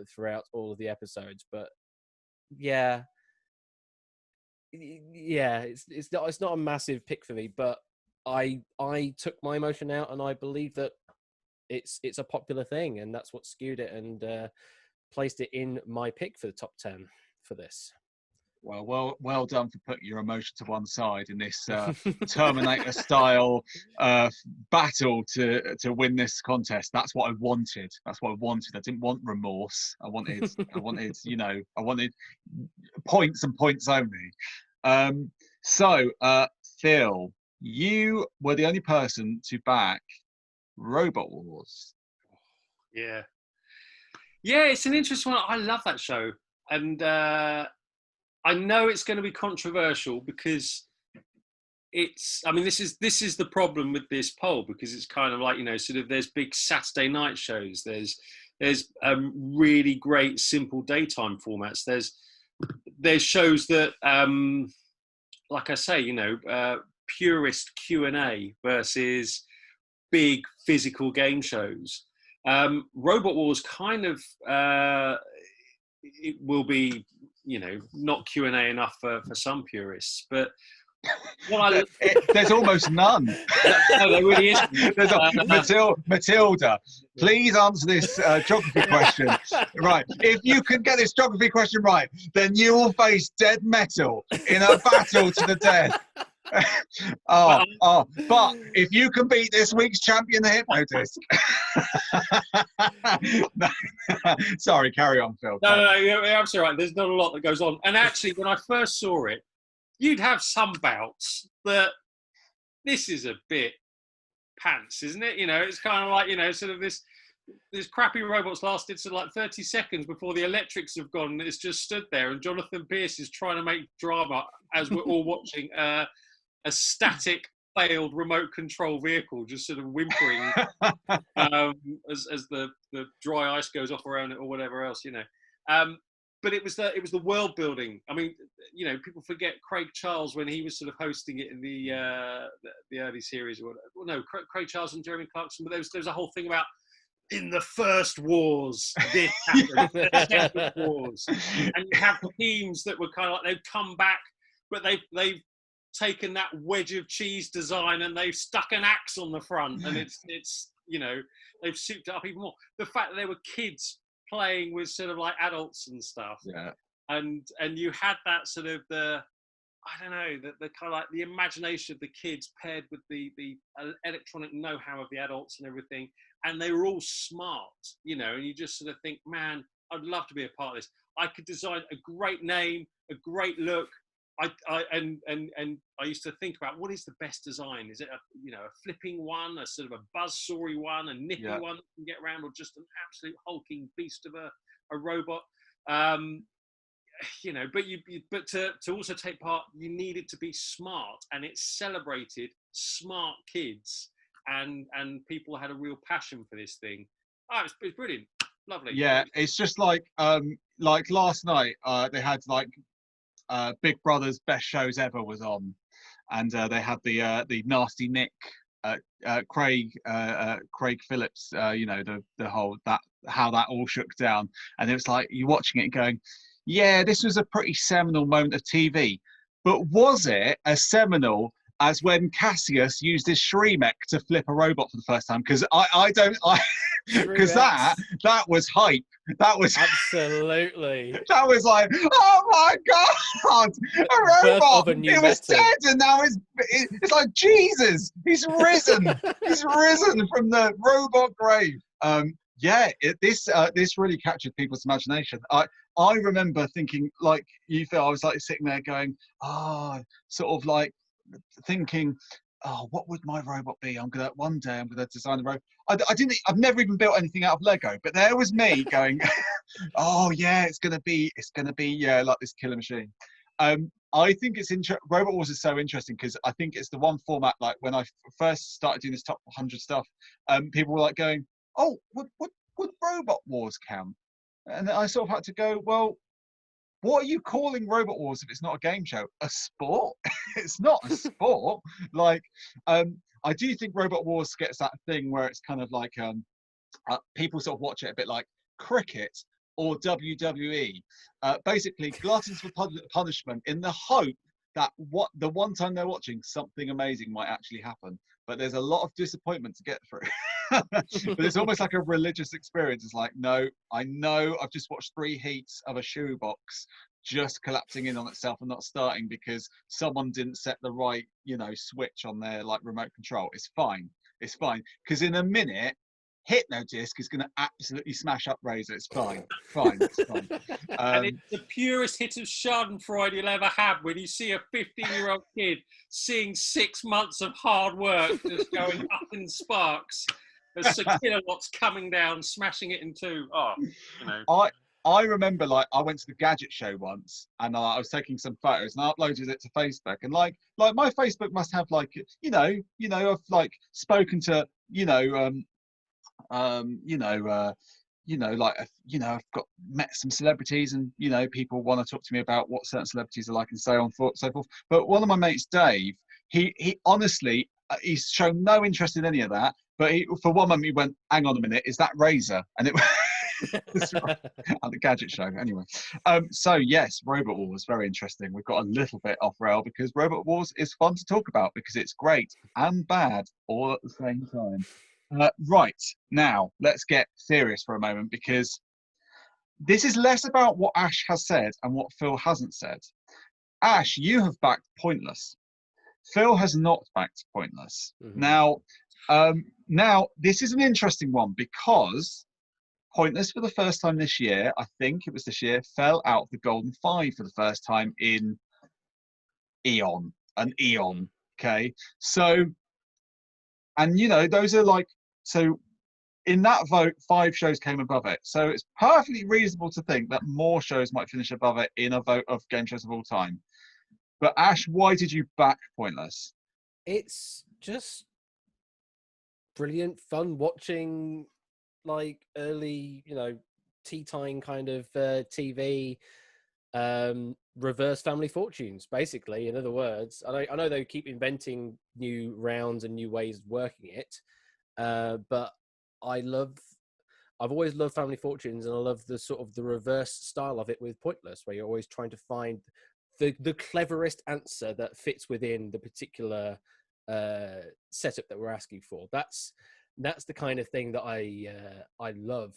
throughout all of the episodes. But yeah, it's not a massive pick for me. But I took my emotion out, and I believe that it's a popular thing, and that's what skewed it and placed it in my pick for the top 10 for this. Well done for putting your emotion to one side in this Terminator style battle to win this contest. That's what I wanted. I didn't want remorse. I wanted points and points only. So Phil, you were the only person to back Robot Wars. Yeah, it's an interesting one. I love that show, and I know it's going to be controversial because this is the problem with this poll, because it's kind of like, sort of there's big Saturday night shows, there's really great simple daytime formats, there's shows that like I say, purist Q&A versus big physical game shows. Robot Wars kind of it will be, not Q&A enough for some purists, but there's almost none. No, there really isn't. Matilda, please answer this geography question. Right, if you can get this geography question right, then you will face Dead Metal in a battle to the death. But if you can beat this week's champion, the Hypnodisc. Sorry, carry on, Phil. No, you're absolutely right. There's not a lot that goes on. And actually, when I first saw it, you'd have some bouts that this is a bit pants, isn't it? It's kind of like, sort of this crappy robots lasted sort of like 30 seconds before the electrics have gone, and it's just stood there, and Jonathan Pierce is trying to make drama as we're all watching a static failed remote control vehicle just sort of whimpering as the dry ice goes off around it or whatever else, but it was the world building. I mean, people forget Craig Charles when he was sort of hosting it in the early series. Craig Charles and Jeremy Clarkson, but there was a whole thing about in the first wars this happened, the second wars, and you have teams that were kind of like they've come back, but they've taken that wedge of cheese design and they've stuck an axe on the front, and it's they've souped it up even more. The fact that there were kids playing with sort of like adults and stuff, and you had that sort of the kind of like the imagination of the kids paired with the electronic know-how of the adults and everything, and they were all smart, and you just sort of think, man, I'd love to be a part of this. I could design a great name, a great look. I used to think about what is the best design. Is it a flipping one, a sort of a buzzsawy one, a nippy one that can get around, or just an absolute hulking beast of a robot? But to also take part, you needed to be smart, and it celebrated smart kids, and people had a real passion for this thing. It's brilliant, lovely. Yeah, it's just like last night they had like Big Brother's Best Shows Ever was on, and they had the Nasty Nick, Craig Phillips, the whole how that all shook down, and it was like you're watching it going, yeah, this was a pretty seminal moment of TV, but was it as seminal as when Cassius used his Shremek to flip a robot for the first time? Because because that was hype. That was absolutely. That was like, oh my god, a robot! It was dead, and now it's like Jesus. He's risen. He's risen from the robot grave. This really captured people's imagination. I remember thinking, like you, Phil, I was like sitting there going, sort of like thinking, oh, what would my robot be? One day I'm gonna design a robot. I've never even built anything out of Lego, but there was me going, oh yeah, it's gonna be yeah, like this killer machine. I think Robot Wars is so interesting because I think it's the one format, like when I first started doing this top 100 stuff, people were like going, oh, would Robot Wars count? And I sort of had to go, well, what are you calling Robot Wars if it's not a game show? A sport? It's not a sport. Like, I do think Robot Wars gets that thing where it's kind of like people sort of watch it a bit like cricket or WWE. Basically, gluttons for punishment in the hope that the one time they're watching, something amazing might actually happen. But there's a lot of disappointment to get through. But it's almost like a religious experience. It's like, no, I know I've just watched 3 heats of a shoebox just collapsing in on itself and not starting because someone didn't set the right, switch on their like remote control. It's fine. It's fine. Because in a minute, Hypnodisc is going to absolutely smash up Razor. It's fine. Fine. It's fine. And it's the purest hit of Schadenfreude you'll ever have when you see a 15-year-old kid seeing 6 months of hard work just going up in sparks as Sir Kilowatts coming down, smashing it in two. I remember, like, I went to the Gadget Show once, and I was taking some photos, and I uploaded it to Facebook. And like my Facebook must have like, I've like spoken to, I've got met some celebrities, and people want to talk to me about what certain celebrities are like, and so on, so forth. But one of my mates, Dave, he honestly, he's shown no interest in any of that. But for one moment, he went, "Hang on a minute, is that Razor?" And it at the Gadget Show. Anyway, so yes, Robot Wars, very interesting. We've got a little bit off rail because Robot Wars is fun to talk about because it's great and bad all at the same time. Right, now let's get serious for a moment because this is less about what Ash has said and what Phil hasn't said. Ash, you have backed Pointless. Phil has not backed Pointless. Mm-hmm. Now this is an interesting one because Pointless, for the first time this year, I think it was this year, fell out of the Golden Five for the first time in an eon. Okay, so, and those are like, so in that vote, 5 shows came above it. So it's perfectly reasonable to think that more shows might finish above it in a vote of game shows of all time. But Ash, why did you back Pointless? It's just brilliant fun watching, like, early, tea time kind of TV, reverse family fortunes, basically. In other words, I know they keep inventing new rounds and new ways of working it, but I've always loved family fortunes, and I love the sort of the reverse style of it with Pointless, where you're always trying to find the cleverest answer that fits within the particular setup that we're asking for. That's the kind of thing that I love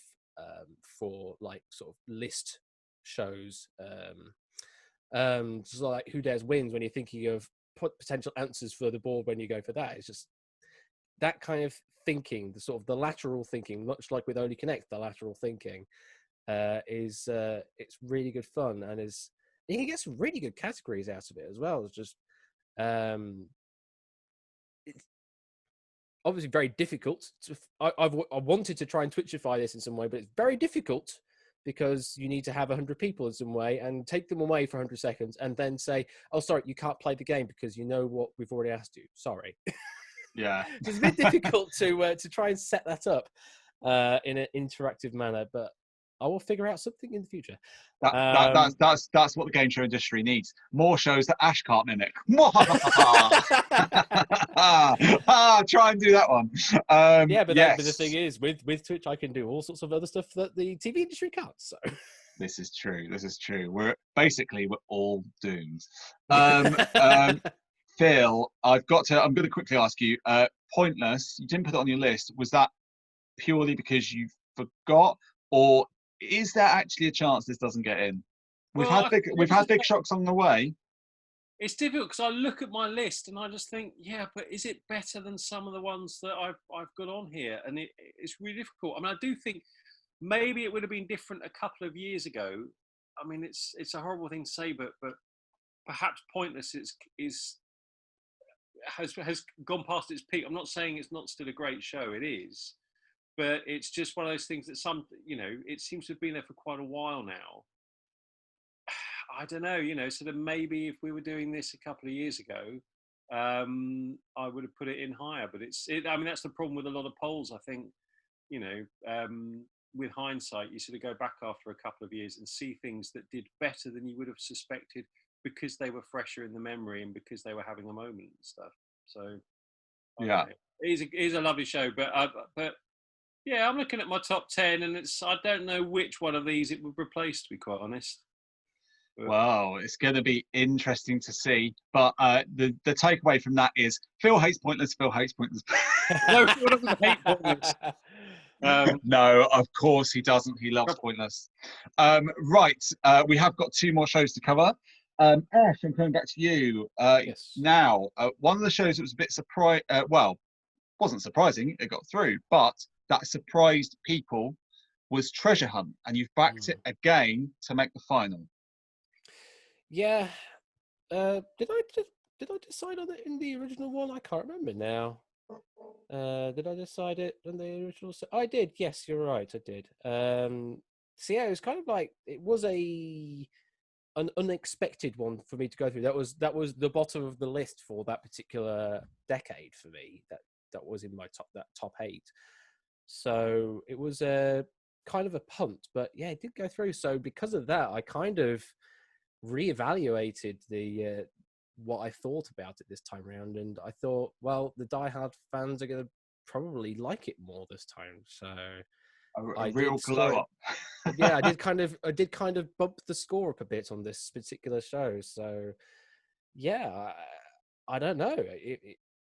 for, like, sort of list shows. Just like Who Dares Wins, when you're thinking of potential answers for the board when you go for that. It's just that kind of thinking, the sort of the lateral thinking, much like with Only Connect, the lateral thinking is it's really good fun, and you can get some really good categories out of it as well. It's just it's obviously very difficult. I wanted to try and Twitchify this in some way, but it's very difficult because you need to have 100 people in some way and take them away for 100 seconds and then say, "Oh, sorry, you can't play the game because you know what we've already asked you." Sorry. Yeah. So it's a bit difficult to try and set that up in an interactive manner, but I will figure out something in the future. That's what the game show industry needs. More shows that Ash can't mimic. Try and do that one. Yeah, but yes. But the thing is, with Twitch, I can do all sorts of other stuff that the TV industry can't. So this is true. We're all doomed. Phil, I'm going to quickly ask you. Pointless. You didn't put it on your list. Was that purely because you forgot, or is there actually a chance this doesn't get in? We've had big shocks on the way. It's difficult because I look at my list and I just think, yeah, but is it better than some of the ones that I've got on here? And it's really difficult. I mean, I do think maybe it would have been different a couple of years ago. I mean, it's a horrible thing to say, but perhaps Pointless is has gone past its peak. I'm not saying it's not still a great show. It is, but it's just one of those things that it seems to have been there for quite a while now. I don't know, sort of maybe if we were doing this a couple of years ago, I would have put it in higher. But I mean, that's the problem with a lot of polls. I think, with hindsight, you sort of go back after a couple of years and see things that did better than you would have suspected because they were fresher in the memory and because they were having a moment and stuff. So, Yeah, it is a lovely show. But yeah, I'm looking at my top 10, and I don't know which one of these it would replace, to be quite honest. well, it's going to be interesting to see. But the takeaway from that is Phil hates Pointless. Phil hates Pointless. No, Phil doesn't hate Pointless. No, of course he doesn't. He loves Pointless. Right, we have got 2 more shows to cover. Ash, I'm coming back to you. Yes. Now, one of the shows that was a bit surprised, wasn't surprising, it got through, but that surprised people was Treasure Hunt, and you've backed it again to make the final. Yeah. Did I decide on it in the original one? I can't remember now. Did I decide it on the original? I did. Yes, you're right. I did. So yeah, it was kind of like it was an unexpected one for me to go through. That was the bottom of the list for that particular decade for me. That was in my top 8. So it was a kind of a punt, but yeah, it did go through. So because of that, I kind of reevaluated the what I thought about it this time round, and I thought, well, the diehard fans are going to probably like it more this time. So A real glow up. Yeah, I did kind of bump the score up a bit on this particular show. So yeah, I don't know.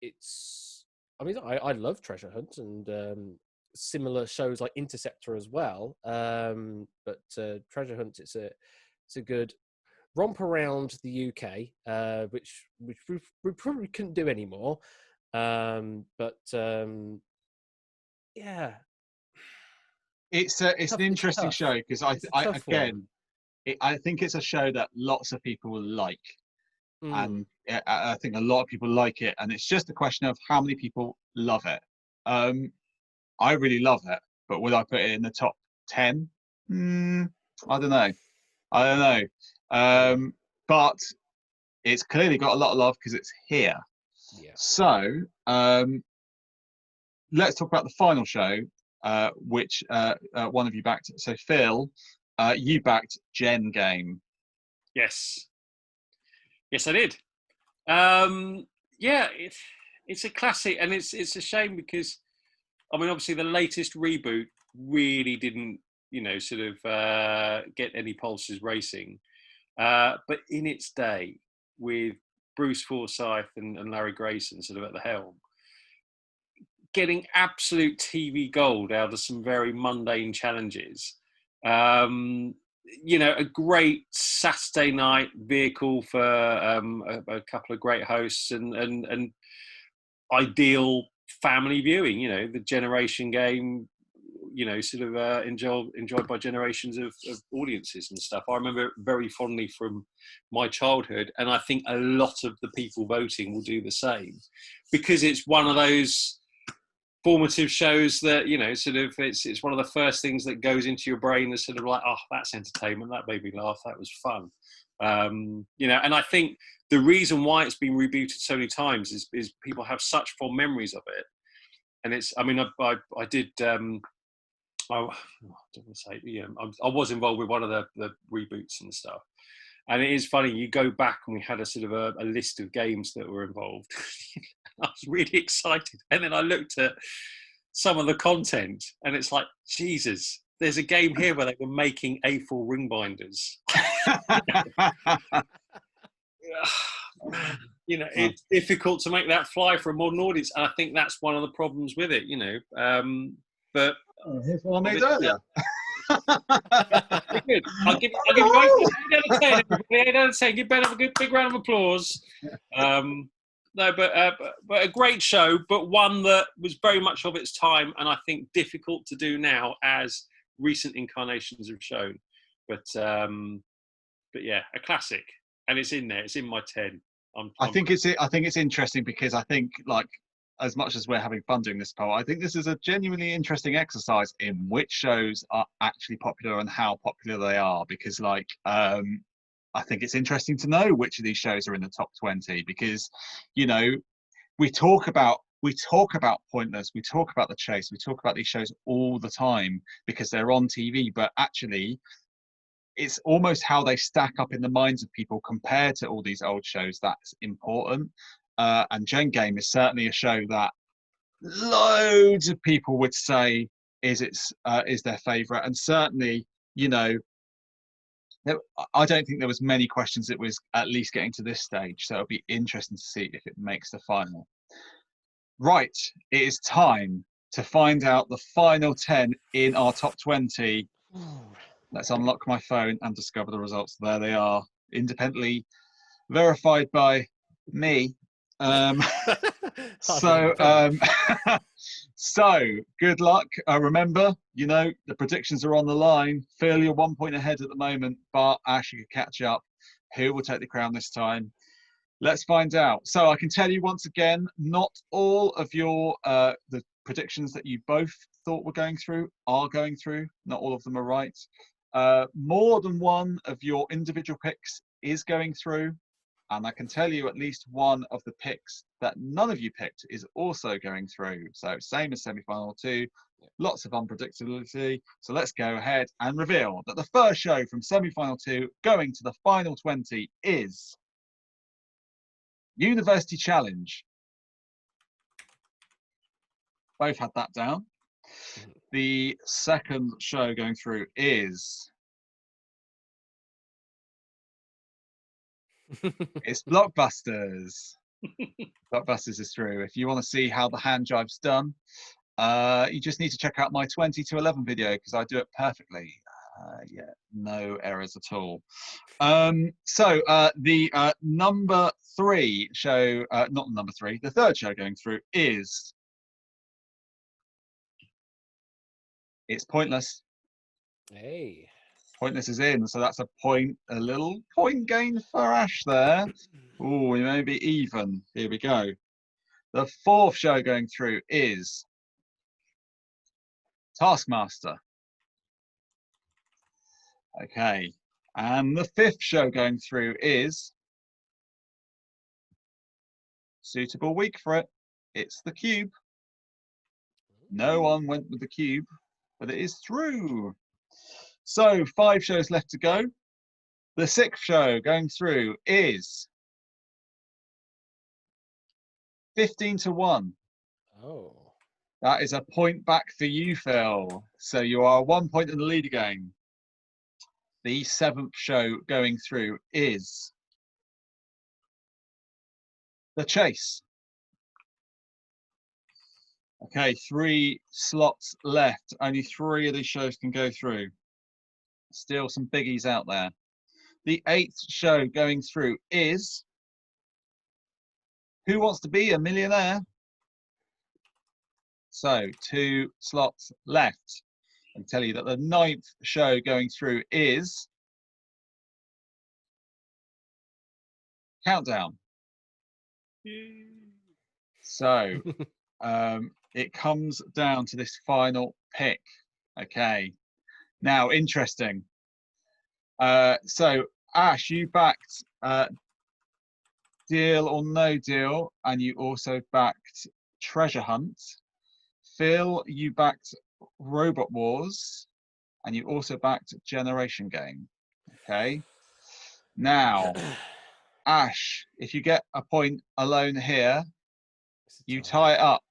It's. I mean, I love Treasure Hunt and similar shows like Interceptor as well. But Treasure Hunt, it's a good romp around the UK, which we probably couldn't do anymore. But yeah, it's an interesting show because I think it's a show that lots of people like, and I think a lot of people like it, and it's just a question of how many people love it. I really love it, but would I put it in the top 10? I don't know. But it's clearly got a lot of love because it's here. Yeah. So let's talk about the final show, which one of you backed. So Phil, you backed Gen Game. Yes, I did. Yeah, it's a classic, and it's a shame because, I mean, obviously the latest reboot really didn't, sort of get any pulses racing. But in its day, with Bruce Forsyth and Larry Grayson sort of at the helm, getting absolute TV gold out of some very mundane challenges. A great Saturday night vehicle for a couple of great hosts and ideal family viewing. The Generation Game, sort of enjoyed by generations of audiences and stuff. I remember it very fondly from my childhood, and I think a lot of the people voting will do the same because it's one of those formative shows that sort of it's one of the first things that goes into your brain as sort of like, oh, that's entertainment, that made me laugh, that was fun. And I think the reason why it's been rebooted so many times is people have such fond memories of it. And I did I was involved with one of the reboots and stuff. And it is funny, you go back and we had a sort of a list of games that were involved. I was really excited. And then I looked at some of the content and it's like, Jesus, there's a game here where they were making A4 ring binders. It's difficult to make that fly for a modern audience. And I think that's one of the problems with it, But here's one I made earlier. Good. I'll give you 8 out of 10. Everybody, 8 out of 10. Give Ben a good big round of applause. But a great show, but one that was very much of its time, and I think difficult to do now, as recent incarnations have shown. But yeah, a classic, and it's in there. It's in my 10. I think it's interesting because I think, like, as much as we're having fun doing this poll, I think this is a genuinely interesting exercise in which shows are actually popular and how popular they are. Because, like, I think it's interesting to know which of these shows are in the top 20, because, you know, we talk about Pointless, we talk about The Chase, we talk about these shows all the time because they're on TV, but actually it's almost how they stack up in the minds of people compared to all these old shows that's important. And Jane Game is certainly a show that loads of people would say is their favourite, and certainly, you know, I don't think there was many questions that was at least getting to this stage, so it'll be interesting to see if it makes the final. Right, it is time to find out the final 10 in our top 20. Let's unlock my phone and discover the results. There they are, independently verified by me. So good luck. Remember, you know, the predictions are on the line. Phil, you're 1 point ahead at the moment, but Ash, you could catch up. Who will take the crown this time? Let's find out. So I can tell you once again, not all of your the predictions that you both thought were going through are going through. Not all of them are right. More than one of your individual picks is going through. And I can tell you at least one of the picks that none of you picked is also going through. So same as semi-final 2, lots of unpredictability. So let's go ahead and reveal that the first show from semi-final 2 going to the final 20 is University Challenge. Both had that down. The second show going through is it's Blockbusters. Blockbusters is through. If you want to see how the hand jive's done, you just need to check out my 20 to 11 video because I do it perfectly. Yeah, no errors at all. So the number 3 show, not the number 3, the third show going through is it's Pointless. Hey. Pointless is in, so that's a little point gain for Ash there. Oh, we may be even. Here we go. The fourth show going through is Taskmaster. Okay. And the fifth show going through is suitable week for it. It's The Cube. No one went with The Cube, but it is through. So 5 shows left to go. The sixth show going through is 15 to 1. Oh. That is a point back for you, Phil. So you are 1 point in the lead again. The seventh show going through is The Chase. Okay, 3 slots left. Only 3 of these shows can go through. Still some biggies out there. The 8th show going through is Who Wants to Be a Millionaire? So 2 slots left. I can tell you that the 9th show going through is Countdown. So it comes down to this final pick. Okay. Now, interesting. So Ash, you backed Deal or No Deal, and you also backed Treasure Hunt. Phil, you backed Robot Wars, and you also backed Generation Game. Okay. Now, Ash, if you get a point alone here, you tie it up,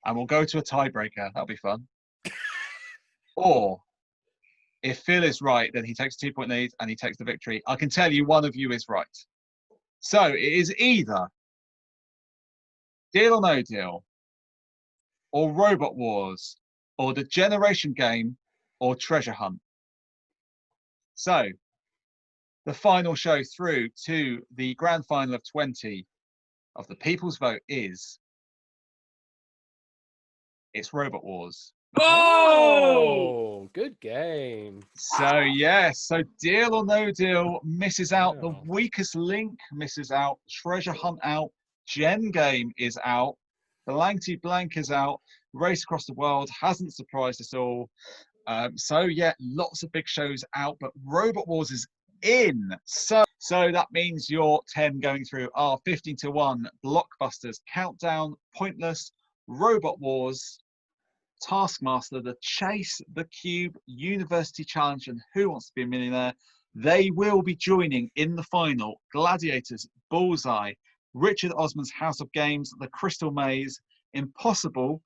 and we'll go to a tiebreaker. That'll be fun. Or if Phil is right, then he takes 2-point lead and he takes the victory. I can tell you one of you is right. So it is either Deal or No Deal, or Robot Wars, or the Generation Game, or Treasure Hunt. So the final show through to the grand final of 20 of the People's Vote is it's Robot Wars. Oh! Good game. So yes, so Deal or No Deal misses out. The Yeah. Weakest Link misses out. Treasure Hunt out. Gen Game is out. Blankety Blank is out. Race Across the World hasn't surprised us all. So yeah, lots of big shows out, but Robot Wars is in. So that means your 10 going through are 15-1, Blockbusters, Countdown, Pointless, Robot Wars, Taskmaster, The Chase, The Cube, University Challenge, and Who Wants to Be a Millionaire. They will be joining in the final Gladiators, Bullseye, Richard Osman's House of Games, The Crystal Maze, Impossible,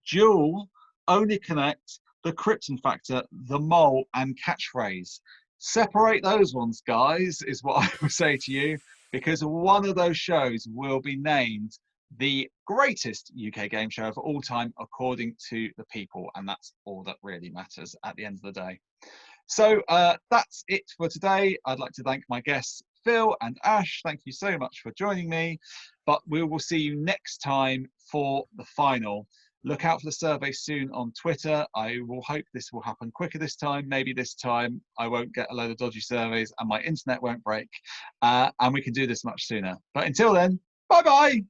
Duel, Only Connect, The Krypton Factor, The Mole, and Catchphrase. Separate those ones, guys, is what I will say to you, because one of those shows will be named the greatest UK game show of all time, according to the people, and that's all that really matters at the end of the day. So that's it for today. I'd like to thank my guests, Phil and Ash. Thank you so much for joining me, but we will see you next time for the final. Look out for the survey soon on Twitter. I will hope this will happen quicker this time. Maybe this time I won't get a load of dodgy surveys and my internet won't break, and we can do this much sooner. But until then, bye-bye.